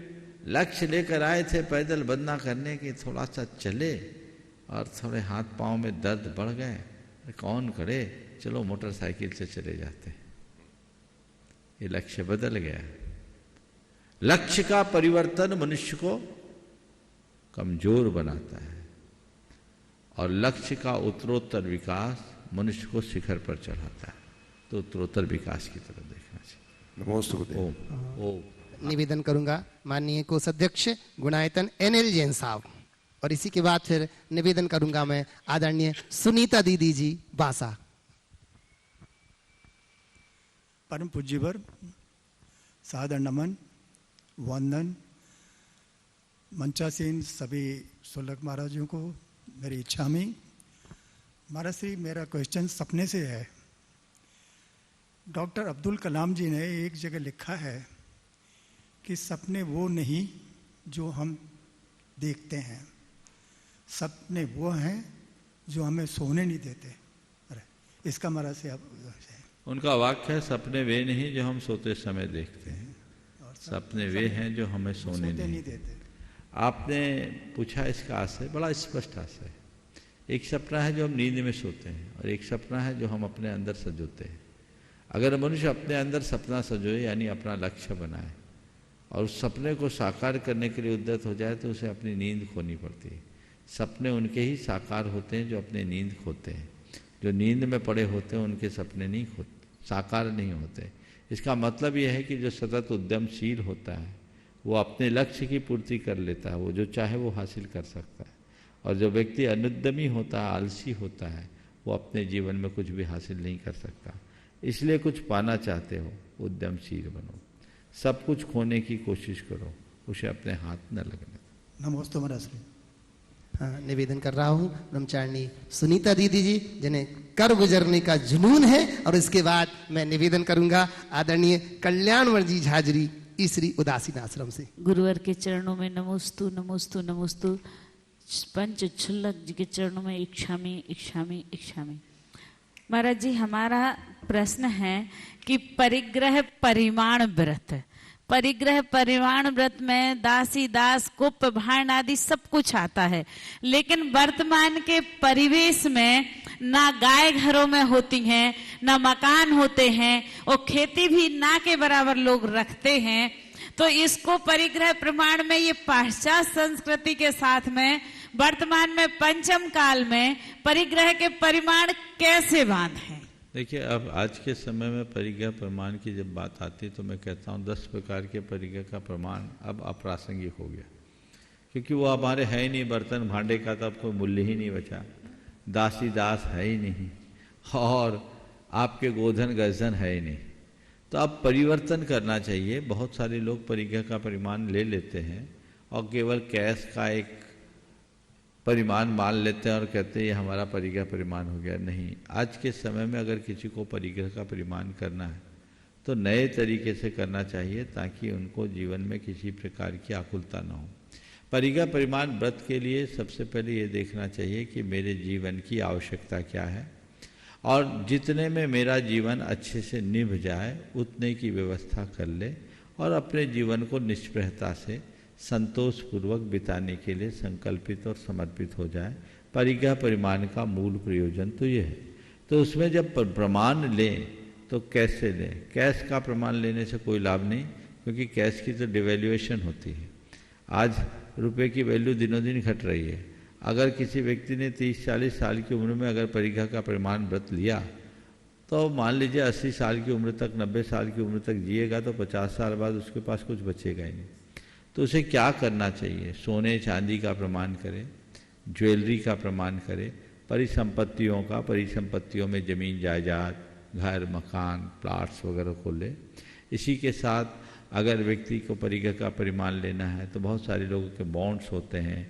[SPEAKER 2] लक्ष्य लेकर आए थे पैदल वंदना करने के, थोड़ा सा चले और थोड़े हाथ पांव में दर्द बढ़ गए, कौन करे, चलो मोटरसाइकिल से चले जाते हैं। ये लक्ष्य बदल गया। लक्ष्य का परिवर्तन मनुष्य को कमजोर बनाता है और लक्ष्य का उत्तरोत्तर विकास मनुष्य को शिखर पर चढ़ाता है। तो उत्तरोत्तर विकास की तरफ देखना चाहिए।
[SPEAKER 1] नमस्ते। निवेदन करूंगा माननीय कोषाध्यक्ष गुणायतन NL जैन साहब, और इसी के बाद फिर निवेदन करूंगा मैं आदरणीय सुनीता दीदी जी बासा।
[SPEAKER 14] परम पूज्यवर सादर नमन वंदन मंचासीन सभी शुल्लक महाराजों को मेरी इच्छा में। महाराज श्री, मेरा क्वेश्चन सपने से है। डॉक्टर अब्दुल कलाम जी ने एक जगह लिखा है कि सपने वो नहीं जो हम देखते हैं, सपने वो हैं जो हमें सोने नहीं देते। इसका महाराज से आप
[SPEAKER 2] उनका वाक्य है, सपने वे नहीं जो हम सोते समय देखते हैं, सपने वे हैं जो हमें सोने नहीं देते। आपने पूछा इसका आशय बड़ा स्पष्ट आशय है। एक सपना है जो हम नींद में सोते हैं और एक सपना है जो हम अपने अंदर सजोते हैं। अगर मनुष्य अपने अंदर सपना सजोए यानी अपना लक्ष्य बनाए और उस सपने को साकार करने के लिए उद्यत हो जाए तो उसे अपनी नींद खोनी पड़ती है। सपने उनके ही साकार होते हैं जो अपने नींद खोते हैं। जो नींद में पड़े होते हैं उनके सपने नहीं साकार नहीं होते। इसका मतलब यह है कि जो सतत उद्यमशील होता है वो अपने लक्ष्य की पूर्ति कर लेता है, वो जो चाहे वो हासिल कर सकता है। और जो व्यक्ति अनुद्यमी होता है, आलसी होता है, वो अपने जीवन में कुछ भी हासिल नहीं कर सकता। इसलिए कुछ पाना चाहते हो, उद्यमशील बनो, सब कुछ खोने की कोशिश करो, उसे अपने हाथ न लगने।
[SPEAKER 14] नमस्ते महाराज।
[SPEAKER 1] हाँ, निवेदन कर रहा हूँ ब्रह्मचारिणी सुनीता दीदी जी जिन्हें कर गुजरने का जुनून है। और इसके बाद मैं निवेदन करूंगा आदरणीय कल्याणवर जी झाजरी ईसरी उदासीन आश्रम से।
[SPEAKER 15] गुरुवर के चरणों में नमोस्तु नमोस्तु नमोस्तु। पंच छुल्लक जी के चरणों में इच्छामी इच्छामी इच्छामी। महाराज जी, हमारा प्रश्न है कि परिग्रह परिमाण व्रत, परिग्रह परिमाण व्रत में दासी दास कुप भाण आदि सब कुछ आता है, लेकिन वर्तमान के परिवेश में ना गाय घरों में होती हैं, ना मकान होते हैं, और खेती भी ना के बराबर लोग रखते हैं। तो इसको परिग्रह प्रमाण में ये पाश्चात्य संस्कृति के साथ में वर्तमान में पंचम काल में परिग्रह के परिमाण कैसे बांधें?
[SPEAKER 2] देखिए, अब आज के समय में परिग्रह प्रमाण की जब बात आती है तो मैं कहता हूँ 10 प्रकार के परिग्रह का प्रमाण अब अप्रासंगिक हो गया, क्योंकि वो हमारे है ही नहीं। बर्तन भांडे का तो अब कोई मूल्य ही नहीं बचा, दासी दास है ही नहीं, और आपके गोधन गर्जन है ही नहीं। तो अब परिवर्तन करना चाहिए। बहुत सारे लोग परिग्रह का परिमाण ले लेते हैं और केवल कैश का एक परिमाण मान लेते हैं और कहते हैं ये हमारा परिग्रह परिमाण हो गया। नहीं, आज के समय में अगर किसी को परिग्रह का परिमाण करना है तो नए तरीके से करना चाहिए ताकि उनको जीवन में किसी प्रकार की आकुलता न हो। परिग्रह परिमाण व्रत के लिए सबसे पहले ये देखना चाहिए कि मेरे जीवन की आवश्यकता क्या है और जितने में मेरा जीवन अच्छे से निभ जाए उतने की व्यवस्था कर ले और अपने जीवन को निष्प्रहता से संतोषपूर्वक बिताने के लिए संकल्पित और समर्पित हो जाए। परिग्रह परिमाण का मूल प्रयोजन तो ये है। तो उसमें जब प्रमाण लें तो कैसे लें? कैश का प्रमाण लेने से कोई लाभ नहीं, क्योंकि कैश की तो डिवैल्यूएशन होती है। आज रुपए की वैल्यू दिनों दिन घट रही है। अगर किसी व्यक्ति ने 30-40 साल की उम्र में अगर परिग्रह का परिमाण व्रत लिया तो मान लीजिए 80 साल की उम्र तक, 90 साल की उम्र तक जिएगा तो 50 साल बाद उसके पास कुछ बचेगा ही नहीं। तो उसे क्या करना चाहिए? सोने चांदी का प्रमाण करें, ज्वेलरी का प्रमाण करें, परिसंपत्तियों का, परिसंपत्तियों में जमीन जायदाद, घर मकान प्लाट्स वगैरह को ले। इसी के साथ अगर व्यक्ति को परिग्रह का परिमाण लेना है तो बहुत सारे लोगों के बॉन्ड्स होते हैं,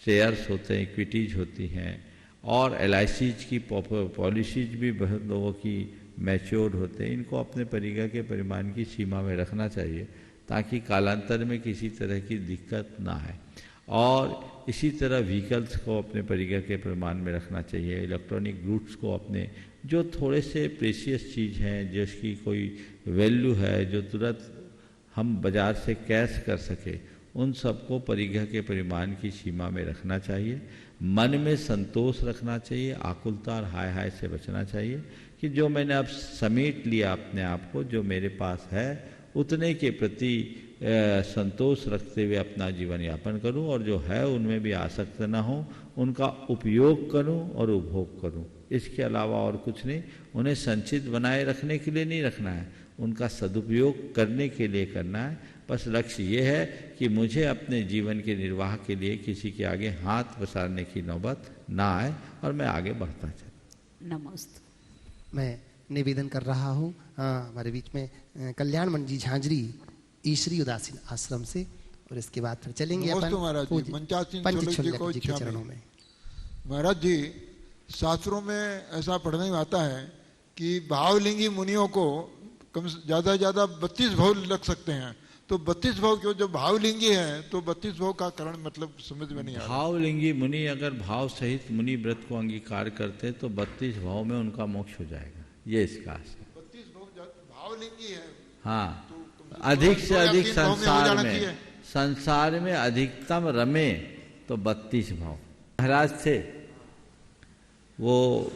[SPEAKER 2] शेयर्स होते हैं, इक्विटीज होती हैं और LICs की पॉलिसीज भी बहुत लोगों की मैच्योर्ड होते हैं, इनको अपने परिगा के परिमाण की सीमा में रखना चाहिए ताकि कालांतर में किसी तरह की दिक्कत ना आए। और इसी तरह व्हीकल्स को अपने परिगा के परिमाण में रखना चाहिए, इलेक्ट्रॉनिक गुड्स को अपने, जो थोड़े से प्रेशियस चीज़ हैं जिसकी कोई वैल्यू है, जो तुरंत हम बाज़ार से कैश कर सके, उन सबको परिगा के परिमाण की सीमा में रखना चाहिए। मन में संतोष रखना चाहिए, आकुलता और हाय हाय से बचना चाहिए कि जो मैंने अब समेट लिया अपने आप को, जो मेरे पास है उतने के प्रति संतोष रखते हुए अपना जीवन यापन करूं, और जो है उनमें भी आसक्त न हो, उनका उपयोग करूं और उपभोग करूं। इसके अलावा और कुछ नहीं। उन्हें संचित बनाए रखने के लिए नहीं रखना है, उनका सदुपयोग करने के लिए करना है। बस लक्ष्य ये है कि मुझे अपने जीवन के निर्वाह के लिए किसी के आगे हाथ पसारने की नौबत ना आए और मैं आगे बढ़ता चलूं।
[SPEAKER 15] नमस्ते।
[SPEAKER 1] मैं निवेदन कर रहा हूँ हमारे बीच में कल्याण जी झांझरी ईश्वरी उदासीन आश्रम से, और इसके बाद फिर चलेंगे अपन पंच जी के चरणों में।
[SPEAKER 16] महाराज जी, शास्त्रों में ऐसा पढ़ने में आता है कि भावलिंगी मुनियों को कम ज्यादा 32 भाव लग सकते हैं। तो 32 भाव क्यों? जो भावलिंगी है तो 32 भाव का कारण मतलब समझ में नहीं आ रहा।
[SPEAKER 2] भावलिंगी मुनि अगर भाव सहित मुनि व्रत को अंगीकार करते तो 32 भाव में उनका मोक्ष हो जाएगा, ये इसका आशय।
[SPEAKER 16] 32 भावलिंगी है।
[SPEAKER 2] हाँ, अधिक से अधिक संसार में अधिकतम रमे तो 32 भाव। महाराज थे, वो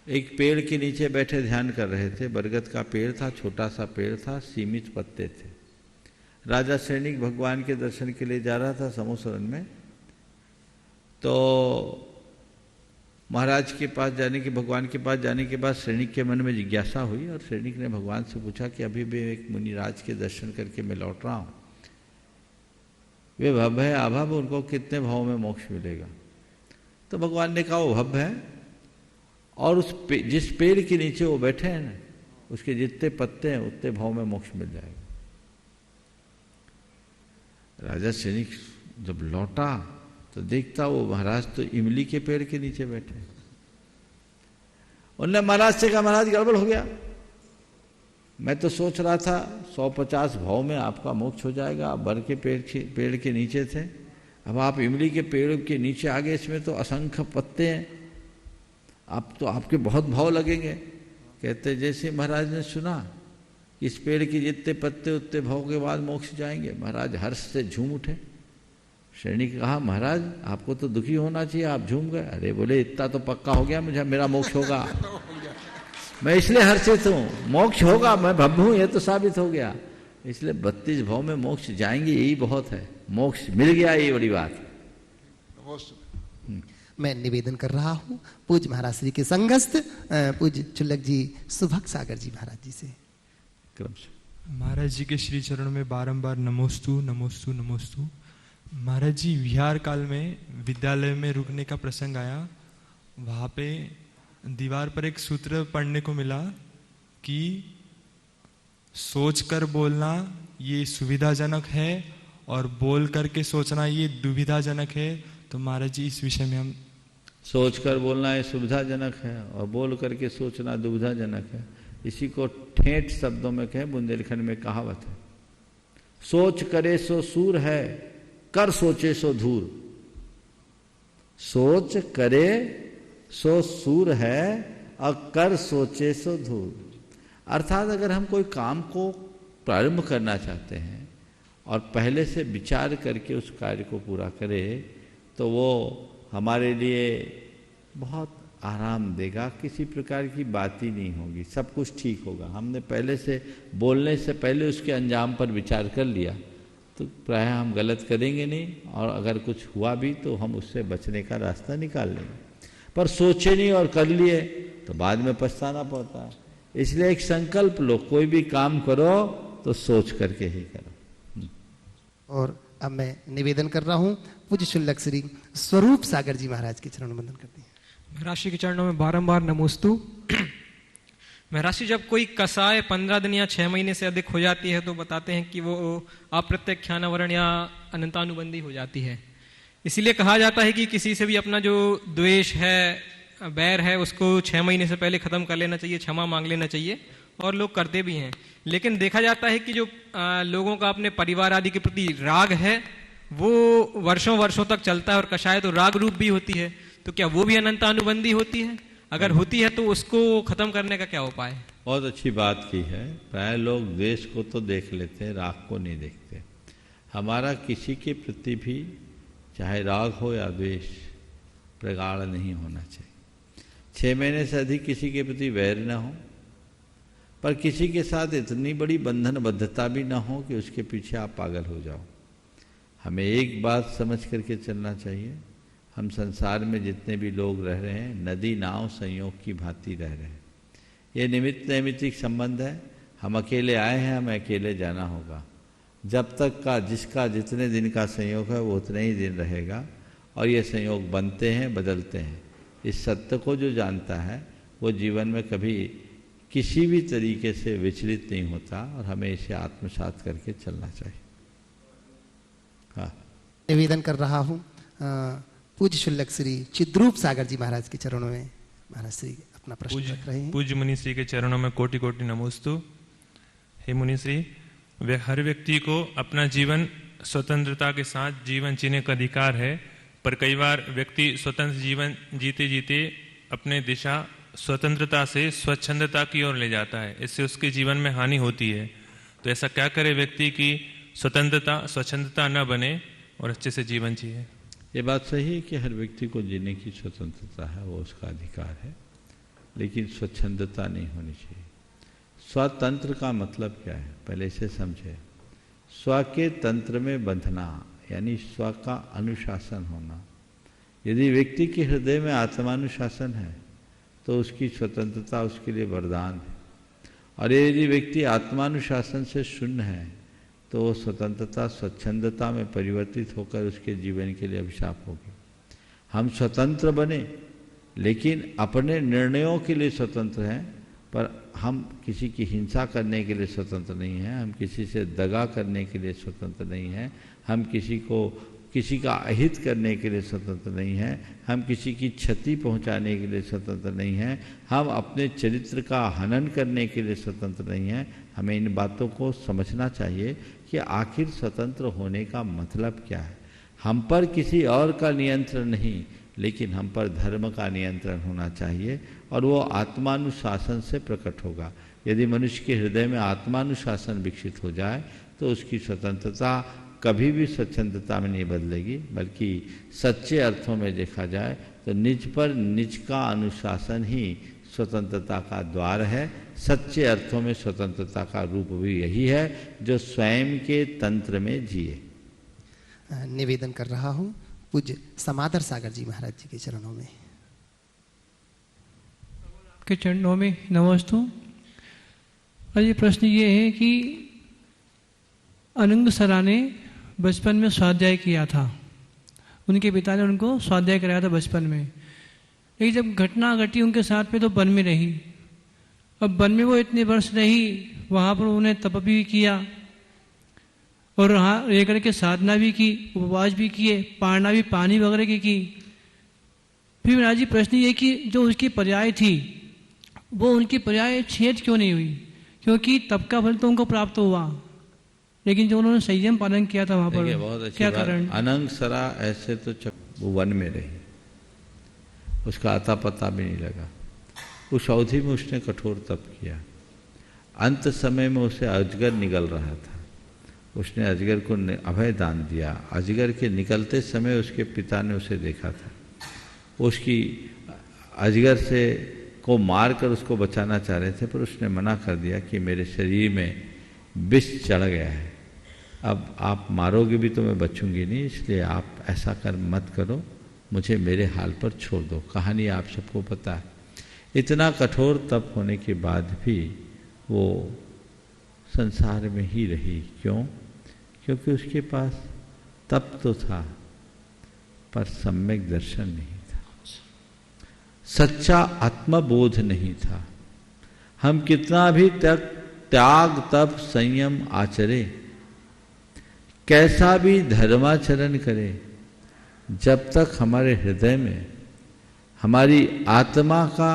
[SPEAKER 2] एक पेड़ के नीचे बैठे ध्यान कर रहे थे। बरगद का पेड़ था, छोटा सा पेड़ था, सीमित पत्ते थे। राजा सैनिक भगवान के दर्शन के लिए जा रहा था समूसरन में, तो महाराज के पास जाने के, भगवान के पास जाने के बाद सैनिक के मन में जिज्ञासा हुई और सैनिक ने भगवान से पूछा कि अभी भी एक मुनिराज के दर्शन करके मैं लौट रहा हूँ, वे भव है अभव, उनको कितने भाव में मोक्ष मिलेगा? तो भगवान ने कहा वो भव है, और जिस पेड़ के नीचे वो बैठे हैं ना, उसके जितने पत्ते हैं उतने भाव में मोक्ष मिल जाएगा। राजा सैनिक जब लौटा तो देखता वो महाराज तो इमली के पेड़ के नीचे बैठे। उन्होंने महाराज से कहा, महाराज गड़बड़ हो गया, मैं तो सोच रहा था 150 भाव में आपका मोक्ष हो जाएगा, आप बर के पेड़ के नीचे थे, अब आप इमली के पेड़ के नीचे आ गए, इसमें तो असंख्य पत्ते हैं, आप तो आपके बहुत भाव लगेंगे। कहते जैसे महाराज ने सुना इस पेड़ के जितने पत्ते उतने भाव के बाद मोक्ष जाएंगे, महाराज हर्ष से झूम उठे। सैनिक कहा, महाराज आपको तो दुखी होना चाहिए, आप झूम गए। अरे बोले इतना तो पक्का हो गया मुझे, मेरा मोक्ष होगा, मैं इसलिए हर्षित हूँ, मोक्ष होगा, मैं भव हूँ, ये तो साबित हो गया। इसलिए 32 भाव में मोक्ष जाएंगे, यही बहुत है, मोक्ष मिल गया, यही बड़ी बात है।
[SPEAKER 1] मैं निवेदन कर रहा हूँ पूज्य महाराज श्री के संगस्त पूज्य चुल्लक जी सुभग सागर जी महाराज जी से।
[SPEAKER 17] महाराज जी के श्री चरणों में बारंबार नमोस्तु नमोस्तु नमोस्तु। महाराज जी, विहार काल में विद्यालय में रुकने का प्रसंग आया, वहाँ पे दीवार पर एक सूत्र पढ़ने को मिला कि सोचकर बोलना ये सुविधाजनक है और बोल करके सोचना ये दुविधाजनक है। तो महाराज जी, इस विषय में हम
[SPEAKER 2] सोचकर बोलना ये सुविधाजनक है और बोल करके सोचना दुविधाजनक है। इसी को ठेठ शब्दों में कहें, बुंदेलखंड में कहावत है, सोच करे सो सूर है, कर सोचे सो धूर। सोच करे सो सूर है और कर सोचे सो धूर। अर्थात अगर हम कोई काम को प्रारंभ करना चाहते हैं और पहले से विचार करके उस कार्य को पूरा करें तो वो हमारे लिए बहुत आराम देगा, किसी प्रकार की बात ही नहीं होगी, सब कुछ ठीक होगा। हमने पहले से बोलने से पहले उसके अंजाम पर विचार कर लिया तो प्राय हम गलत करेंगे नहीं, और अगर कुछ हुआ भी तो हम उससे बचने का रास्ता निकाल लेंगे। पर सोचे नहीं और कर लिए तो बाद में पछताना पड़ता है। इसलिए एक संकल्प लो, कोई भी काम करो तो सोच करके ही करो।
[SPEAKER 1] और अब मैं निवेदन कर रहा हूँ पूज्य चुल्लक श्री स्वरूप सागर जी महाराज के चरण वंदन करते हैं।
[SPEAKER 18] महाराज के चरणों में बारंबार नमोस्तु। महाराज जी, जब कोई कसाय 15 दिन या 6 महीने से अधिक हो जाती है तो बताते हैं कि वो अप्रत्यक्षानावरण या अनंतानुबंधी हो जाती है। इसीलिए कहा जाता है कि किसी से भी अपना जो द्वेष है बैर है उसको 6 महीने से पहले ख़त्म कर लेना चाहिए, क्षमा मांग लेना चाहिए, और लोग करते भी हैं। लेकिन देखा जाता है कि जो लोगों का अपने परिवार आदि के प्रति राग है वो वर्षों वर्षों तक चलता है, और कषाय तो राग रूप भी होती है, तो क्या वो भी अनंत अनुबंधी होती है? अगर होती है तो उसको खत्म करने का क्या उपाय है?
[SPEAKER 2] बहुत अच्छी बात की है। प्राय लोग द्वेष को तो देख लेते हैं, राग को नहीं देखते। हमारा किसी के प्रति भी चाहे राग हो या द्वेष प्रगाढ़ नहीं होना चाहिए। 6 महीने से अधिक किसी के प्रति वैर न हो, पर किसी के साथ इतनी बड़ी बंधनबद्धता भी ना हो कि उसके पीछे आप पागल हो जाओ। हमें एक बात समझ करके चलना चाहिए, हम संसार में जितने भी लोग रह रहे हैं नदी नाव संयोग की भांति रह रहे हैं। ये निमित्त नैमित्तिक संबंध है। हम अकेले आए हैं, हमें अकेले जाना होगा। जब तक का जिसका जितने दिन का संयोग है वो उतने ही दिन रहेगा, और ये संयोग बनते हैं बदलते हैं। इस सत्य को जो जानता है वो जीवन में कभी किसी भी तरीके से विचलित नहीं होता, और हमें इसे आत्मसात करके चलना चाहिए। हाँ,
[SPEAKER 1] निवेदन कर रहा हूँ पूज्य शुल्लक श्री चिद्रूप सागर जी महाराज के चरणों में। महाराज श्री अपना प्रश्न रख रहे हैं।
[SPEAKER 17] पूज्य मुनि श्री के चरणों में कोटि कोटि नमोस्तु। हे मुनि श्री, हर व्यक्ति को अपना जीवन स्वतंत्रता के साथ जीवन जीने का अधिकार है, पर कई बार व्यक्ति स्वतंत्र जीवन जीते जीते अपने दिशा स्वतंत्रता से स्वच्छंदता की ओर ले जाता है। इससे उसके जीवन में हानि होती है। तो ऐसा क्या करे व्यक्ति की स्वतंत्रता स्वच्छंदता न बने और अच्छे से जीवन जिए?
[SPEAKER 2] ये बात सही है कि हर व्यक्ति को जीने की स्वतंत्रता है, वो उसका अधिकार है, लेकिन स्वच्छंदता नहीं होनी चाहिए। स्वतंत्र का मतलब क्या है, पहले इसे समझे। स्व के तंत्र में बंधना यानी स्व का अनुशासन होना। यदि व्यक्ति के हृदय में आत्मानुशासन है तो उसकी स्वतंत्रता उसके लिए वरदान है, और यदि व्यक्ति आत्मानुशासन से शून्य है तो वो स्वतंत्रता स्वच्छंदता में परिवर्तित होकर उसके जीवन के लिए अभिशाप होगी। हम स्वतंत्र बने, लेकिन अपने निर्णयों के लिए स्वतंत्र हैं, पर हम किसी की हिंसा करने के लिए स्वतंत्र नहीं हैं, हम किसी से दगा करने के लिए स्वतंत्र नहीं हैं, हम किसी का अहित करने के लिए स्वतंत्र नहीं हैं, हम किसी की क्षति पहुंचाने के लिए स्वतंत्र नहीं हैं, हम अपने चरित्र का हनन करने के लिए स्वतंत्र नहीं हैं। हमें इन बातों को समझना चाहिए कि आखिर स्वतंत्र होने का मतलब क्या है। हम पर किसी और का नियंत्रण नहीं, लेकिन हम पर धर्म का नियंत्रण होना चाहिए, और वो आत्मानुशासन से प्रकट होगा। यदि मनुष्य के हृदय में आत्मानुशासन विकसित हो जाए तो उसकी स्वतंत्रता कभी भी स्वच्छंदता में नहीं बदलेगी, बल्कि सच्चे अर्थों में देखा जाए तो निज पर निज का अनुशासन ही स्वतंत्रता का द्वार है। सच्चे अर्थों में स्वतंत्रता का रूप भी यही है जो स्वयं के तंत्र में जिए।
[SPEAKER 1] निवेदन कर रहा हूँ पूज्य समादर सागर जी महाराज जी के चरणों में।
[SPEAKER 19] के चरणों में नमस्तु। और ये प्रश्न ये है कि अनंग सरा ने बचपन में स्वाध्याय किया था, उनके पिता ने उनको स्वाध्याय कराया था बचपन में, लेकिन जब घटना घटी उनके साथ में तो वन में रही। अब वन में वो इतने वर्ष रही, वहाँ पर उन्हें तप भी किया और वहाँ रह करके साधना भी की, उपवास भी किए, पारना भी पानी वगैरह की। फिर महाराज जी प्रश्न ये कि जो उसकी पर्याय थी वो उनकी पर्याय छेद क्यों नहीं हुई? क्योंकि तप का फल तो उनको प्राप्त हुआ, लेकिन जो उन्होंने संयम पालन किया था वहाँ पर क्या कारण?
[SPEAKER 2] अनंग सरा ऐसे तो वो वन में रही, उसका आता पता भी नहीं लगा। उस अवधि में उसने कठोर तप किया। अंत समय में उसे अजगर निकल रहा था, उसने अजगर को अभय दान दिया। अजगर के निकलते समय उसके पिता ने उसे देखा था, उसकी अजगर से को मारकर उसको बचाना चाह रहे थे, पर उसने मना कर दिया कि मेरे शरीर में विष चढ़ गया है, अब आप मारोगे भी तो मैं बचूंगी नहीं, इसलिए आप ऐसा कर मत करो, मुझे मेरे हाल पर छोड़ दो। कहानी आप सबको पता है। इतना कठोर तप होने के बाद भी वो संसार में ही रही। क्यों? क्योंकि उसके पास तप तो था पर सम्यक दर्शन नहीं था, सच्चा आत्मबोध नहीं था। हम कितना भी त्याग तप संयम आचरे, कैसा भी धर्माचरण करें, जब तक हमारे हृदय में हमारी आत्मा का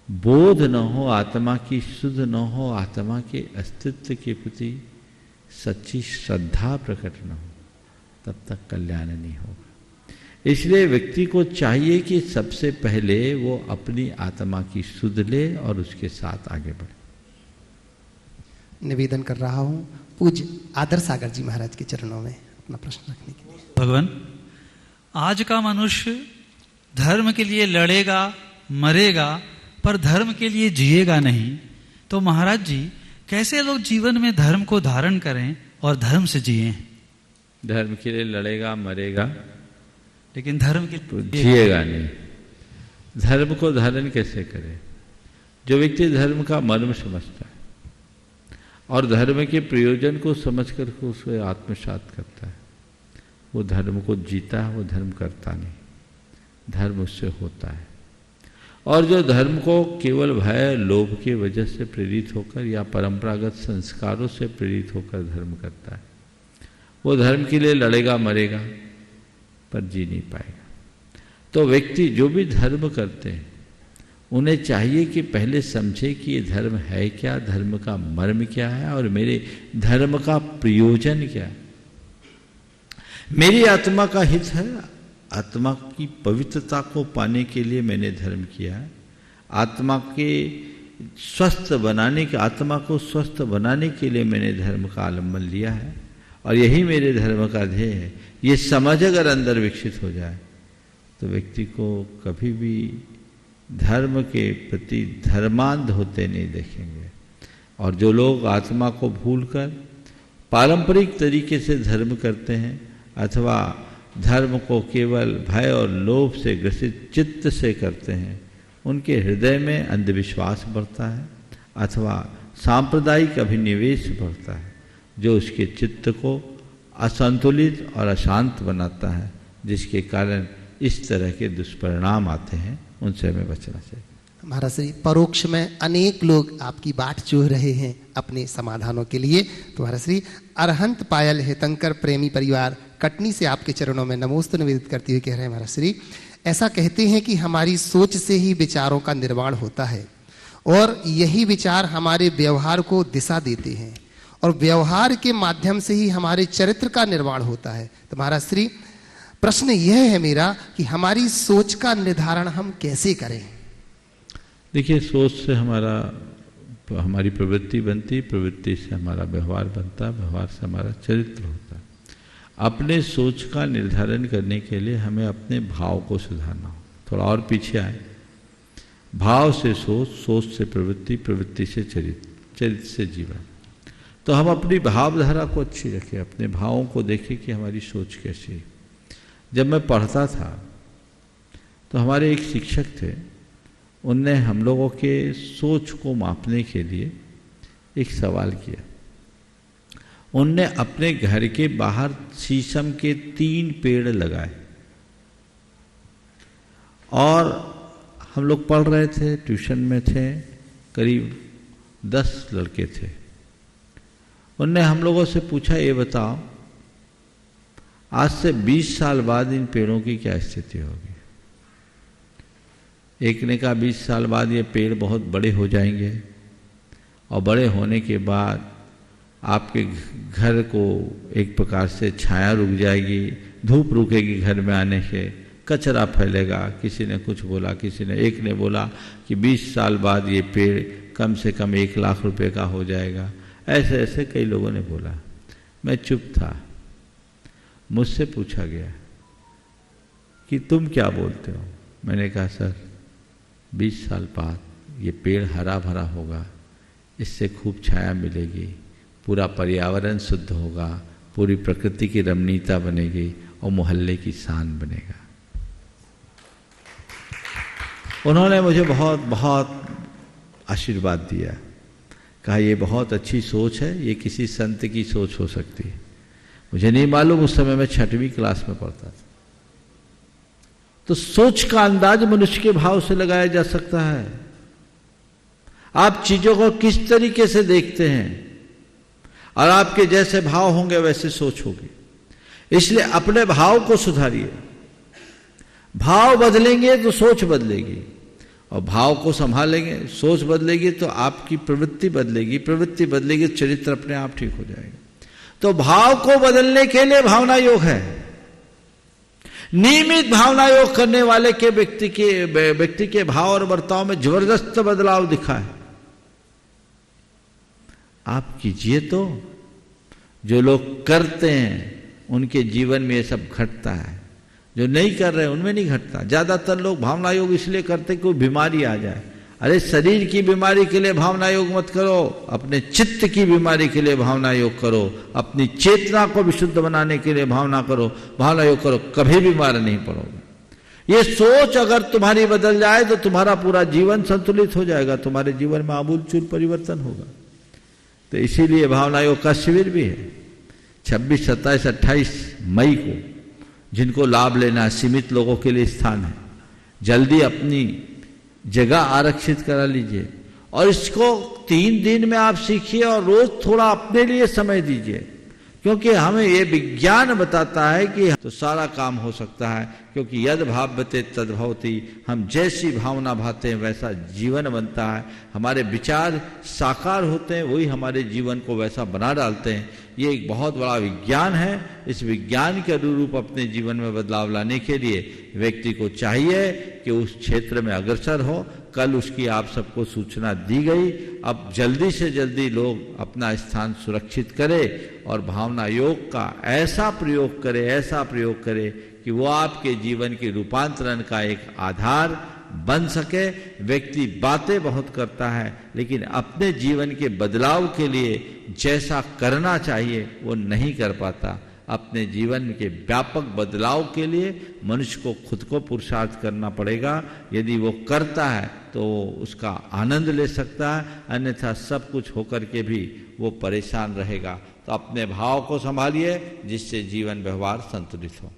[SPEAKER 2] बोध न हो, आत्मा की शुद्ध न हो, आत्मा के अस्तित्व के प्रति सच्ची श्रद्धा प्रकट न हो, तब तक कल्याण नहीं होगा। इसलिए व्यक्ति को चाहिए कि सबसे पहले वो अपनी आत्मा की सुध ले और उसके साथ आगे बढ़े।
[SPEAKER 1] निवेदन कर रहा हूं पूज्य आदर सागर जी महाराज के चरणों में अपना प्रश्न रखने के लिए।
[SPEAKER 20] भगवान, आज का मनुष्य धर्म के लिए लड़ेगा, मरेगा, पर धर्म के लिए जिएगा नहीं, तो महाराज जी कैसे लोग जीवन में धर्म को धारण करें और धर्म से जिए?
[SPEAKER 2] धर्म के लिए लड़ेगा, मरेगा,
[SPEAKER 20] लेकिन धर्म के
[SPEAKER 2] जिएगा नहीं। धर्म को धारण कैसे करे? जो व्यक्ति धर्म का मर्म समझता है और धर्म के प्रयोजन को समझकर उसे आत्मसात करता है, वो धर्म को जीता है, वो धर्म करता नहीं, धर्म उससे होता है। और जो धर्म को केवल भय लोभ की वजह से प्रेरित होकर या परंपरागत संस्कारों से प्रेरित होकर धर्म करता है, वो धर्म के लिए लड़ेगा, मरेगा, पर जी नहीं पाएगा। तो व्यक्ति जो भी धर्म करते हैं उन्हें चाहिए कि पहले समझे कि ये धर्म है क्या, धर्म का मर्म क्या है और मेरे धर्म का प्रयोजन क्या है। मेरी आत्मा का हित है, आत्मा की पवित्रता को पाने के लिए मैंने धर्म किया है। आत्मा के स्वस्थ बनाने के, आत्मा को स्वस्थ बनाने के लिए मैंने धर्म का आलम्बन लिया है और यही मेरे धर्म का ध्येय है। ये समझ अगर अंदर विकसित हो जाए तो व्यक्ति को कभी भी धर्म के प्रति धर्मांध होते नहीं देखेंगे। और जो लोग आत्मा को भूलकर पारंपरिक तरीके से धर्म करते हैं अथवा धर्म को केवल भय और लोभ से ग्रसित चित्त से करते हैं, उनके हृदय में अंधविश्वास बढ़ता है अथवा सांप्रदायिक अभिनिवेश बढ़ता है, जो उसके चित्त को असंतुलित और अशांत बनाता है, जिसके कारण इस तरह के दुष्परिणाम आते हैं। उनसे हमें बचना चाहिए।
[SPEAKER 1] महाराज श्री, परोक्ष में अनेक लोग आपकी बाट जोह रहे हैं अपने समाधानों के लिए। तो महाराज श्री, अरहंत पायल हेतंकर प्रेमी परिवार कटनी से आपके चरणों में नमोस्तु निवेदित करती हुई कह रहे हैं, महाराज श्री ऐसा कहते हैं कि हमारी सोच से ही विचारों का निर्माण होता है और यही विचार हमारे व्यवहार को दिशा देते हैं और व्यवहार के माध्यम से ही हमारे चरित्र का निर्माण होता है। तो महाराज श्री, प्रश्न यह है मेरा कि हमारी सोच का निर्धारण हम कैसे करें?
[SPEAKER 2] देखिए, सोच से हमारी प्रवृत्ति बनती, प्रवृत्ति से हमारा व्यवहार बनता, व्यवहार से हमारा चरित्र होता है। अपने सोच का निर्धारण करने के लिए हमें अपने भाव को सुधारना हो। थोड़ा और पीछे आए। भाव से सोच, सोच से प्रवृत्ति, प्रवृत्ति से चरित्र, चरित्र से जीवन। तो हम अपनी भावधारा को अच्छी रखें, अपने भावों को देखें कि हमारी सोच कैसी है। जब मैं पढ़ता था तो हमारे एक शिक्षक थे, उनने हम लोगों के सोच को मापने के लिए एक सवाल किया। उनने अपने घर के बाहर शीशम के 3 पेड़ लगाए और हम लोग पढ़ रहे थे, ट्यूशन में थे, करीब 10 लड़के थे। उनने हम लोगों से पूछा, ये बताओ आज से 20 साल बाद इन पेड़ों की क्या स्थिति होगी? एक ने कहा 20 साल बाद ये पेड़ बहुत बड़े हो जाएंगे और बड़े होने के बाद आपके घर को एक प्रकार से छाया रुक जाएगी, धूप रुकेगी घर में आने से, कचरा फैलेगा। किसी ने कुछ बोला, एक ने बोला कि 20 साल बाद ये पेड़ कम से कम 1 लाख रुपए का हो जाएगा। ऐसे ऐसे कई लोगों ने बोला। मैं चुप था। मुझसे पूछा गया कि तुम क्या बोलते हो? मैंने कहा सर 20 साल बाद ये पेड़ हरा भरा होगा, इससे खूब छाया मिलेगी, पूरा पर्यावरण शुद्ध होगा, पूरी प्रकृति की रमणीयता बनेगी और मोहल्ले की शान बनेगा। उन्होंने मुझे बहुत बहुत आशीर्वाद दिया, कहा ये बहुत अच्छी सोच है, ये किसी संत की सोच हो सकती है। मुझे नहीं मालूम, उस समय मैं 6वीं क्लास में पढ़ता था। तो सोच का अंदाज मनुष्य के भाव से लगाया जा सकता है। आप चीजों को किस तरीके से देखते हैं और आपके जैसे भाव होंगे वैसे सोच होगी। इसलिए अपने भाव को सुधारिए। भाव बदलेंगे तो सोच बदलेगी, और भाव को संभालेंगे, सोच बदलेगी तो आपकी प्रवृत्ति बदलेगी, प्रवृत्ति बदलेगी तो चरित्र अपने आप ठीक हो जाएगा। तो भाव को बदलने के लिए भावना योग है। नियमित भावना योग करने वाले के व्यक्ति के भाव और बर्ताव में जबरदस्त बदलाव दिखा है। आप कीजिए तो, जो लोग करते हैं उनके जीवन में ये सब घटता है, जो नहीं कर रहे उनमें नहीं घटता। ज्यादातर लोग भावना योग इसलिए करते कि कोई बीमारी आ जाए। अरे शरीर की बीमारी के लिए भावना योग मत करो, अपने चित्त की बीमारी के लिए भावना योग करो, अपनी चेतना को विशुद्ध बनाने के लिए भावना योग करो, कभी बीमार नहीं पड़ोगे। ये सोच अगर तुम्हारी बदल जाए तो तुम्हारा पूरा जीवन संतुलित हो जाएगा, तुम्हारे जीवन में आमूलचूल परिवर्तन होगा। तो इसीलिए भावना योग का शिविर भी है 26, 27, 28 मई को, जिनको लाभ लेना है। सीमित लोगों के लिए स्थान है, जल्दी अपनी जगह आरक्षित करा लीजिए, और इसको 3 दिन में आप सीखिए और रोज थोड़ा अपने लिए समय दीजिए, क्योंकि हमें ये विज्ञान बताता है कि तो सारा काम हो सकता है। क्योंकि यद भाव्यते तद भवति, हम जैसी भावना भाते हैं वैसा जीवन बनता है। हमारे विचार साकार होते हैं, वही हमारे जीवन को वैसा बना डालते हैं। ये एक बहुत बड़ा विज्ञान है। इस विज्ञान के अनुरूप अपने जीवन में बदलाव लाने के लिए व्यक्ति को चाहिए कि उस क्षेत्र में अग्रसर हो। कल उसकी आप सबको सूचना दी गई, अब जल्दी से जल्दी लोग अपना स्थान सुरक्षित करें और भावना योग का ऐसा प्रयोग करे कि वो आपके जीवन के रूपांतरण का एक आधार बन सके। व्यक्ति बातें बहुत करता है, लेकिन अपने जीवन के बदलाव के लिए जैसा करना चाहिए वो नहीं कर पाता। अपने जीवन के व्यापक बदलाव के लिए मनुष्य को खुद को पुरुषार्थ करना पड़ेगा। यदि वो करता है तो उसका आनंद ले सकता है, अन्यथा सब कुछ होकर के भी वो परेशान रहेगा। तो अपने भाव को संभालिए, जिससे जीवन व्यवहार संतुलित हो।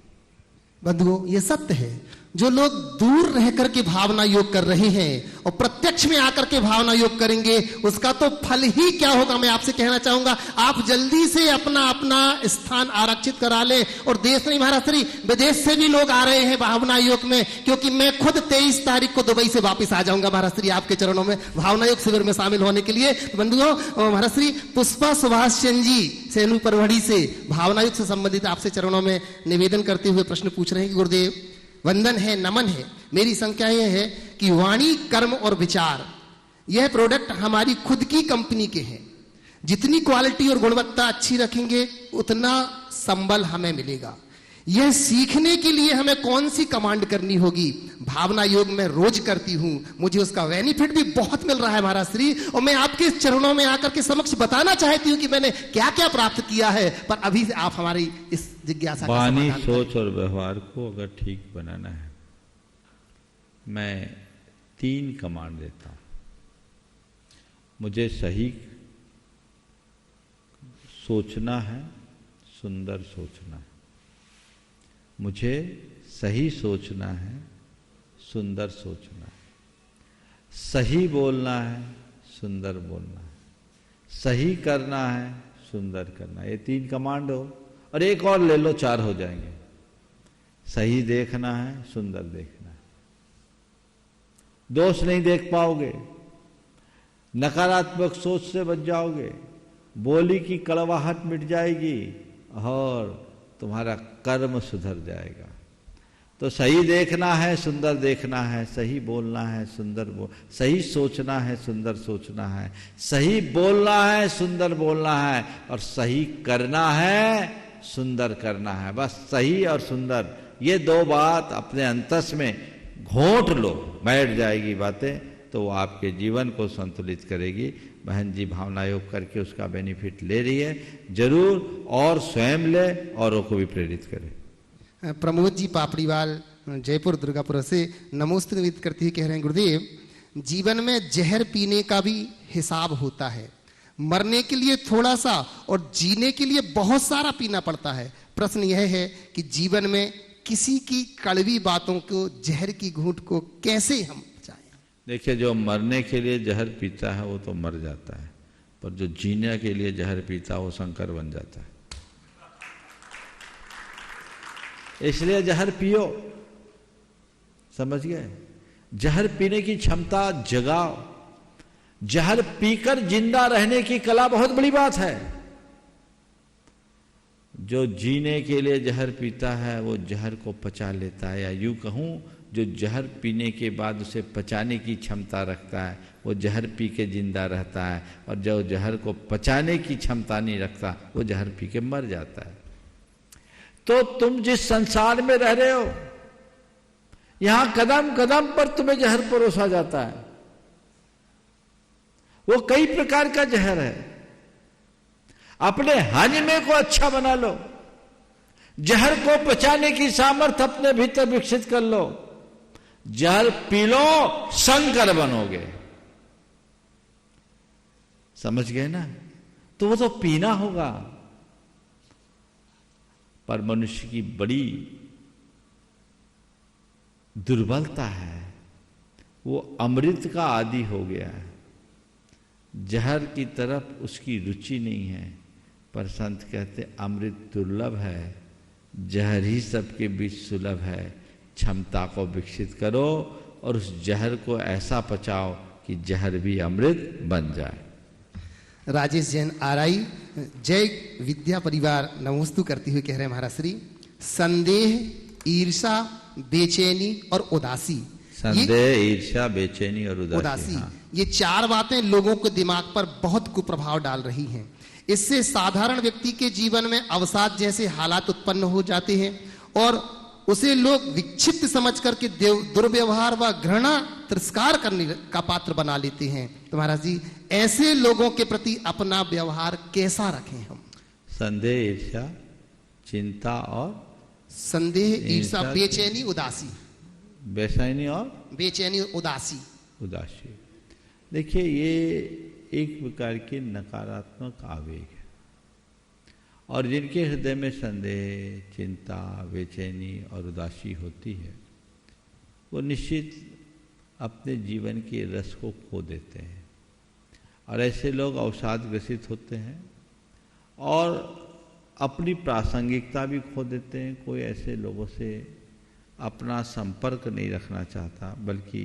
[SPEAKER 1] बंधुओं, ये सत्य है। जो लोग दूर रह करके भावना योग कर रहे हैं और प्रत्यक्ष में आकर के भावना योग करेंगे, उसका तो फल ही क्या होगा। मैं आपसे कहना चाहूंगा, आप जल्दी से अपना स्थान आरक्षित करा लें। और देश नहीं महाराज श्री, विदेश से भी लोग आ रहे हैं भावना योग में, क्योंकि मैं खुद 23 तारीख को दुबई से वापस आ जाऊंगा महाराज श्री आपके चरणों में भावना योग शिविर में शामिल होने के लिए। बंधुओं, महाराज श्री पुष्पा सुभाष चंद जी सेनू परवड़ी से भावना योग से संबंधित आपसे चरणों में निवेदन करते हुए प्रश्न पूछ रहे हैं कि गुरुदेव, वंदन है, नमन है। मेरी संख्या यह है कि वाणी, कर्म और विचार, यह प्रोडक्ट हमारी खुद की कंपनी के हैं। जितनी क्वालिटी और गुणवत्ता अच्छी रखेंगे उतना संबल हमें मिलेगा। यह सीखने के लिए हमें कौन सी कमांड करनी होगी? भावना योग में रोज करती हूं, मुझे उसका बेनिफिट भी बहुत मिल रहा है महाराज श्री, और मैं आपके चरणों में आकर के समक्ष बताना चाहती हूं कि मैंने क्या क्या प्राप्त किया है। पर अभी से आप हमारी इस जिज्ञासा
[SPEAKER 2] वाणी, सोच और व्यवहार को अगर ठीक बनाना है, मैं 3 कमांड देता हूं। मुझे सही सोचना है, सुंदर सोचना है। मुझे सही सोचना है, सुंदर सोचना है। सही बोलना है, सुंदर बोलना है। सही करना है, सुंदर करना है। ये 3 कमांड हो, और एक और ले लो, 4 हो जाएंगे। सही देखना है, सुंदर देखना है। दोष नहीं देख पाओगे, नकारात्मक सोच से बच जाओगे, बोली की कड़वाहट मिट जाएगी और तुम्हारा कर्म सुधर जाएगा। तो सही देखना है, सुंदर देखना है, सही बोलना है, सही सोचना है, सुंदर सोचना है, सही बोलना है, सुंदर बोलना है, और सही करना है, सुंदर करना है। बस सही और सुंदर, ये 2 बात अपने अंतस में घोंट लो, बैठ जाएगी बातें, तो वो आपके जीवन को संतुलित करेगी। बहन जी भावना योग करके उसका बेनिफिट ले रही है, जरूर, और स्वयं ले, औरों को भी प्रेरित करे।
[SPEAKER 1] प्रमोद जी पापड़ीवाल जयपुर दुर्गापुर से नमोस्त निवेदित करती हुई कह रहे हैं, गुरुदेव, जीवन में जहर पीने का भी हिसाब होता है। मरने के लिए थोड़ा सा और जीने के लिए बहुत सारा पीना पड़ता है। प्रश्न यह है कि जीवन में किसी की कड़वी बातों को, जहर की घूंट को कैसे हम बचाएं?
[SPEAKER 2] देखिए, जो मरने के लिए जहर पीता है वो तो मर जाता है, पर जो जीने के लिए जहर पीता है वो शंकर बन जाता है। इसलिए जहर पियो, समझ गए? जहर पीने की क्षमता जगाओ। जहर पीकर जिंदा रहने की कला बहुत बड़ी बात है। जो जीने के लिए जहर पीता है वो जहर को पचा लेता है, या यूं कहूं जो जहर पीने के बाद उसे पचाने की क्षमता रखता है वो जहर पी के जिंदा रहता है, और जो जहर को पचाने की क्षमता नहीं रखता वो जहर पी के मर जाता है। तो तुम जिस संसार में रह रहे हो, यहां कदम कदम पर तुम्हें जहर परोसा जाता है। वो कई प्रकार का जहर है। अपने हाजमे को अच्छा बना लो, जहर को पचाने की सामर्थ्य अपने भीतर विकसित कर लो। जहर पी लो, शंकर बनोगे। समझ गए ना? तो वो तो पीना होगा। पर मनुष्य की बड़ी दुर्बलता है, वो अमृत का आदी हो गया है। जहर की तरफ उसकी रुचि नहीं है। पर संत कहते अमृत दुर्लभ है, जहर ही सबके बीच सुलभ है। क्षमता को विकसित करो और उस जहर को ऐसा पचाओ कि जहर भी अमृत बन जाए।
[SPEAKER 1] राजेश जैन आरआई जय विद्या परिवार नमोस्तु करती हुई कह रहे हैं महाराज श्री, संदेह, ईर्षा, बेचैनी और उदासी।
[SPEAKER 2] संदेह, ईर्ष्या, बेचैनी और उदासी, हाँ।
[SPEAKER 1] ये चार बातें लोगों के दिमाग पर बहुत कुप्रभाव डाल रही हैं। इससे साधारण व्यक्ति के जीवन में अवसाद जैसे हालात उत्पन्न हो जाते हैं और उसे लोग विक्षिप्त समझ करके दुर्व्यवहार व घृणा तिरस्कार करने का पात्र बना लेते हैं। तो महाराज जी, ऐसे लोगों के प्रति अपना व्यवहार कैसा रखें हम?
[SPEAKER 2] संदेह, ईर्ष्या, चिंता और
[SPEAKER 1] संदेह, ईर्ष्या, बेचैनी, उदासी।
[SPEAKER 2] बेचैनी और
[SPEAKER 1] बेचैनी, उदासी।
[SPEAKER 2] उदासी, देखिए ये एक प्रकार के नकारात्मक आवेग है। और जिनके हृदय में संदेह, चिंता, बेचैनी और उदासी होती है, वो निश्चित अपने जीवन के रस को खो देते हैं। और ऐसे लोग अवसाद ग्रसित होते हैं और अपनी प्रासंगिकता भी खो देते हैं। कोई ऐसे लोगों से अपना संपर्क नहीं रखना चाहता, बल्कि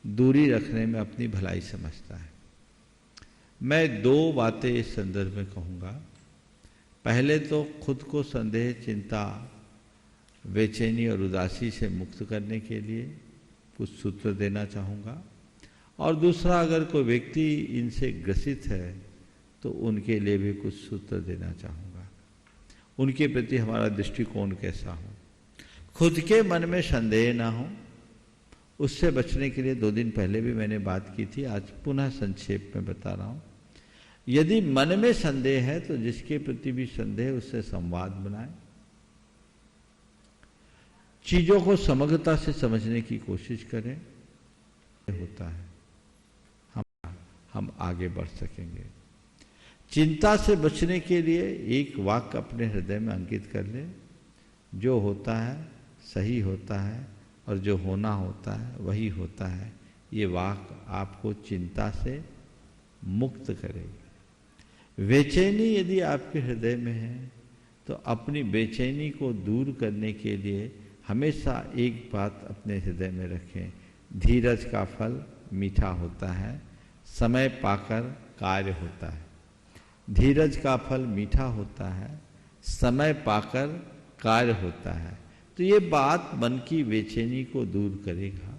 [SPEAKER 2] दूरी रखने में अपनी भलाई समझता है। मैं दो बातें इस संदर्भ में कहूँगा। पहले तो खुद को संदेह, चिंता, बेचैनी और उदासी से मुक्त करने के लिए कुछ सूत्र देना चाहूँगा। और दूसरा, अगर कोई व्यक्ति इनसे ग्रसित है तो उनके लिए भी कुछ सूत्र देना चाहूँगा। उनके प्रति हमारा दृष्टिकोण कैसा हो। खुद के मन में संदेह ना हो, उससे बचने के लिए 2 दिन पहले भी मैंने बात की थी, आज पुनः संक्षेप में बता रहा हूँ। यदि मन में संदेह है तो जिसके प्रति भी संदेह, उससे संवाद बनाए, चीजों को समग्रता से समझने की कोशिश करें। होता है हम आगे बढ़ सकेंगे। चिंता से बचने के लिए एक वाक्य अपने हृदय में अंकित कर ले, जो होता है सही होता है और जो होना होता है वही होता है। ये वाक्य आपको चिंता से मुक्त करेगी। बेचैनी यदि आपके हृदय में है तो अपनी बेचैनी को दूर करने के लिए हमेशा एक बात अपने हृदय में रखें, धीरज का फल मीठा होता है, समय पाकर कार्य होता है। धीरज का फल मीठा होता है, समय पाकर कार्य होता है। तो ये बात मन की बेचैनी को दूर करेगा।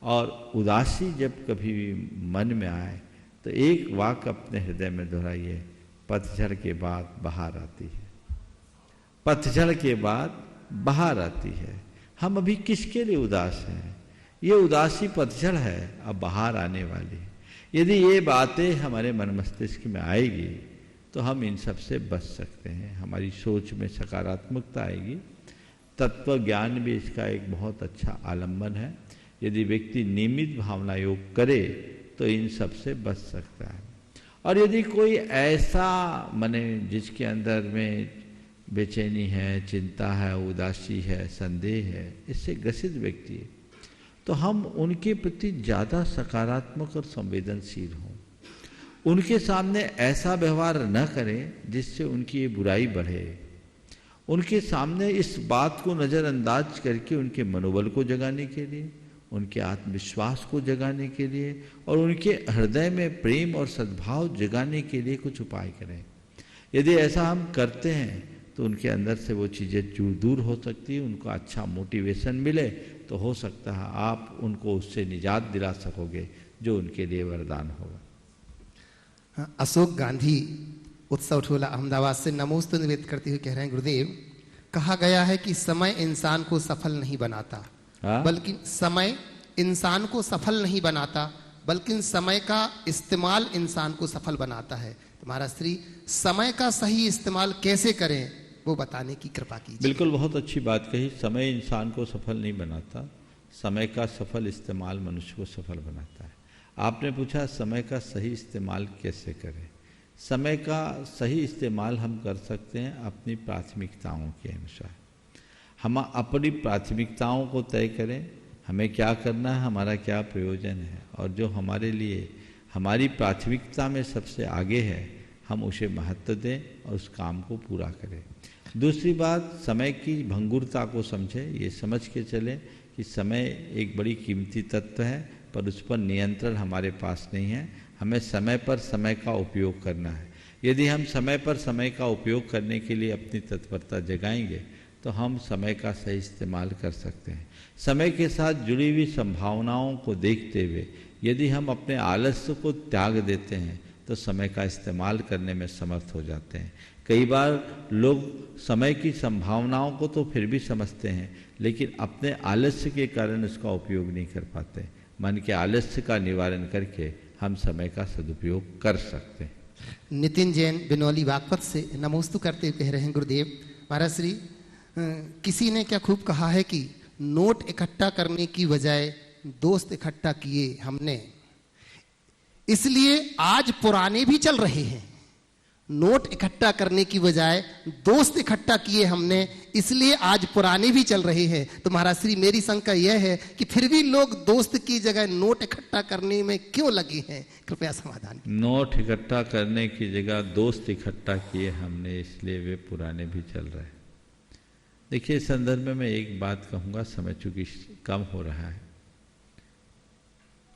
[SPEAKER 2] और उदासी जब कभी भी मन में आए तो एक वाक्य अपने हृदय में दोहराइए, पतझड़ के बाद बहार आती है। पतझड़ के बाद बहार आती है। हम अभी किसके लिए उदास हैं? ये उदासी पतझड़ है, अब बहार आने वाली है। यदि ये बातें हमारे मन मस्तिष्क में आएगी तो हम इन सब से बच सकते हैं। हमारी सोच में सकारात्मकता आएगी। तत्व ज्ञान भी इसका एक बहुत अच्छा आलम्बन है। यदि व्यक्ति नियमित भावना योग करे तो इन सब से बच सकता है। और यदि कोई ऐसा मने जिसके अंदर में बेचैनी है, चिंता है, उदासी है, संदेह है, इससे ग्रसित व्यक्ति है, तो हम उनके प्रति ज़्यादा सकारात्मक और संवेदनशील हों। उनके सामने ऐसा व्यवहार न करें जिससे उनकी ये बुराई बढ़े। उनके सामने इस बात को नज़रअंदाज करके उनके मनोबल को जगाने के लिए, उनके आत्मविश्वास को जगाने के लिए और उनके हृदय में प्रेम और सद्भाव जगाने के लिए कुछ उपाय करें। यदि ऐसा हम करते हैं तो उनके अंदर से वो चीज़ें दूर हो सकती है, उनको अच्छा मोटिवेशन मिले तो हो सकता है आप उनको उससे निजात दिला सकोगे जो उनके लिए वरदान होगा।
[SPEAKER 1] अशोक गांधी उत्सव ठोला अहमदाबाद से नमोस्तु निवेदित करते हुए कह रहे हैं, गुरुदेव कहा गया है कि समय इंसान को सफल नहीं बनाता, बल्कि समय इंसान को सफल नहीं बनाता बल्कि समय का इस्तेमाल इंसान को सफल बनाता है। तो महाराज श्री समय का सही इस्तेमाल कैसे करें वो बताने की कृपा कीजिए।
[SPEAKER 2] बिल्कुल, बहुत अच्छी बात कही। समय इंसान को सफल नहीं बनाता, समय का सफल इस्तेमाल मनुष्य को सफल बनाता है। आपने पूछा समय का सही इस्तेमाल कैसे करें। समय का सही इस्तेमाल हम कर सकते हैं अपनी प्राथमिकताओं के अनुसार। हम अपनी प्राथमिकताओं को तय करें, हमें क्या करना है, हमारा क्या प्रयोजन है, और जो हमारे लिए हमारी प्राथमिकता में सबसे आगे है हम उसे महत्व दें और उस काम को पूरा करें। दूसरी बात, समय की भंगुरता को समझें, ये समझ के चलें कि समय एक बड़ी कीमती तत्व है पर उस पर नियंत्रण हमारे पास नहीं है। हमें समय पर समय का उपयोग करना है। यदि हम समय पर समय का उपयोग करने के लिए अपनी तत्परता जगाएंगे तो हम समय का सही इस्तेमाल कर सकते हैं। समय के साथ जुड़ी हुई संभावनाओं को देखते हुए यदि हम अपने आलस्य को त्याग देते हैं तो समय का इस्तेमाल करने में समर्थ हो जाते हैं। कई बार लोग समय की संभावनाओं को तो फिर भी समझते हैं लेकिन अपने आलस्य के कारण उसका उपयोग नहीं कर पाते। मन के आलस्य का निवारण करके हम समय का सदुपयोग कर सकते हैं।
[SPEAKER 1] नितिन जैन बिनौली बागपत से नमोस्तु करते हुए कह रहे हैं, गुरुदेव महाराज श्री किसी ने क्या खूब कहा है कि नोट इकट्ठा करने की बजाय दोस्त इकट्ठा किए हमने, इसलिए आज पुराने भी चल रहे हैं। नोट इकट्ठा करने की बजाय दोस्त इकट्ठा किए हमने, इसलिए आज पुराने भी चल रहे हैं। तो महाराज श्री मेरी शंका यह है कि फिर भी लोग दोस्त की जगह नोट इकट्ठा करने में क्यों लगे हैं, कृपया समाधान।
[SPEAKER 2] नोट इकट्ठा करने की जगह दोस्त इकट्ठा किए हमने, इसलिए वे पुराने भी चल रहे हैं। देखिए, इस संदर्भ में मैं एक बात कहूँगा, समय चूंकि कम हो रहा है।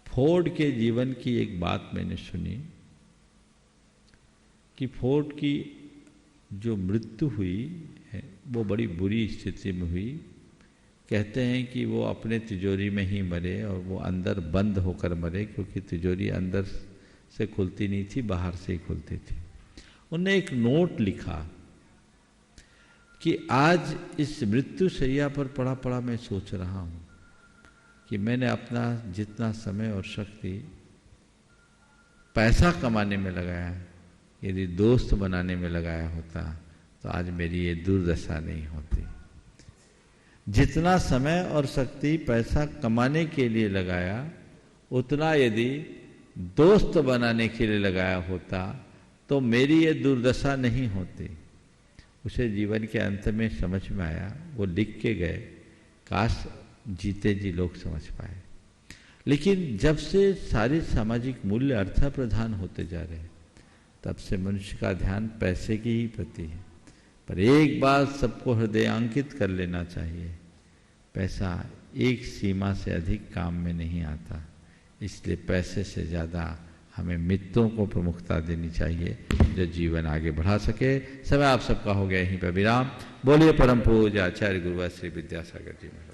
[SPEAKER 2] फोर्ड के जीवन की एक बात मैंने सुनी कि फोर्ड की जो मृत्यु हुई है वो बड़ी बुरी स्थिति में हुई। कहते हैं कि वो अपने तिजोरी में ही मरे और वो अंदर बंद होकर मरे, क्योंकि तिजोरी अंदर से खुलती नहीं थी, बाहर से ही खुलती थी। उन्होंने एक नोट लिखा कि आज इस मृत्यु शैया पर पड़ा पड़ा मैं सोच रहा हूँ कि मैंने अपना जितना समय और शक्ति पैसा कमाने में लगाया, यदि दोस्त बनाने में लगाया होता तो आज मेरी ये दुर्दशा नहीं होती। जितना समय और शक्ति पैसा कमाने के लिए लगाया, उतना यदि दोस्त बनाने के लिए लगाया होता तो मेरी ये दुर्दशा नहीं होती। उसे जीवन के अंत में समझ में आया, वो लिख के गए, काश जीते जी लोग समझ पाए। लेकिन जब से सारे सामाजिक मूल्य अर्थ प्रधान होते जा रहे हैं, तब से मनुष्य का ध्यान पैसे की ही प्रति है। पर एक बात सबको हृदयांकित कर लेना चाहिए, पैसा एक सीमा से अधिक काम में नहीं आता। इसलिए पैसे से ज़्यादा हमें मित्रों को प्रमुखता देनी चाहिए जो जीवन आगे बढ़ा सके। समय आप सबका हो गया यहीं पर विराम। बोलिए परम पूज्य आचार्य गुरुवर श्री विद्यासागर जी महाराज।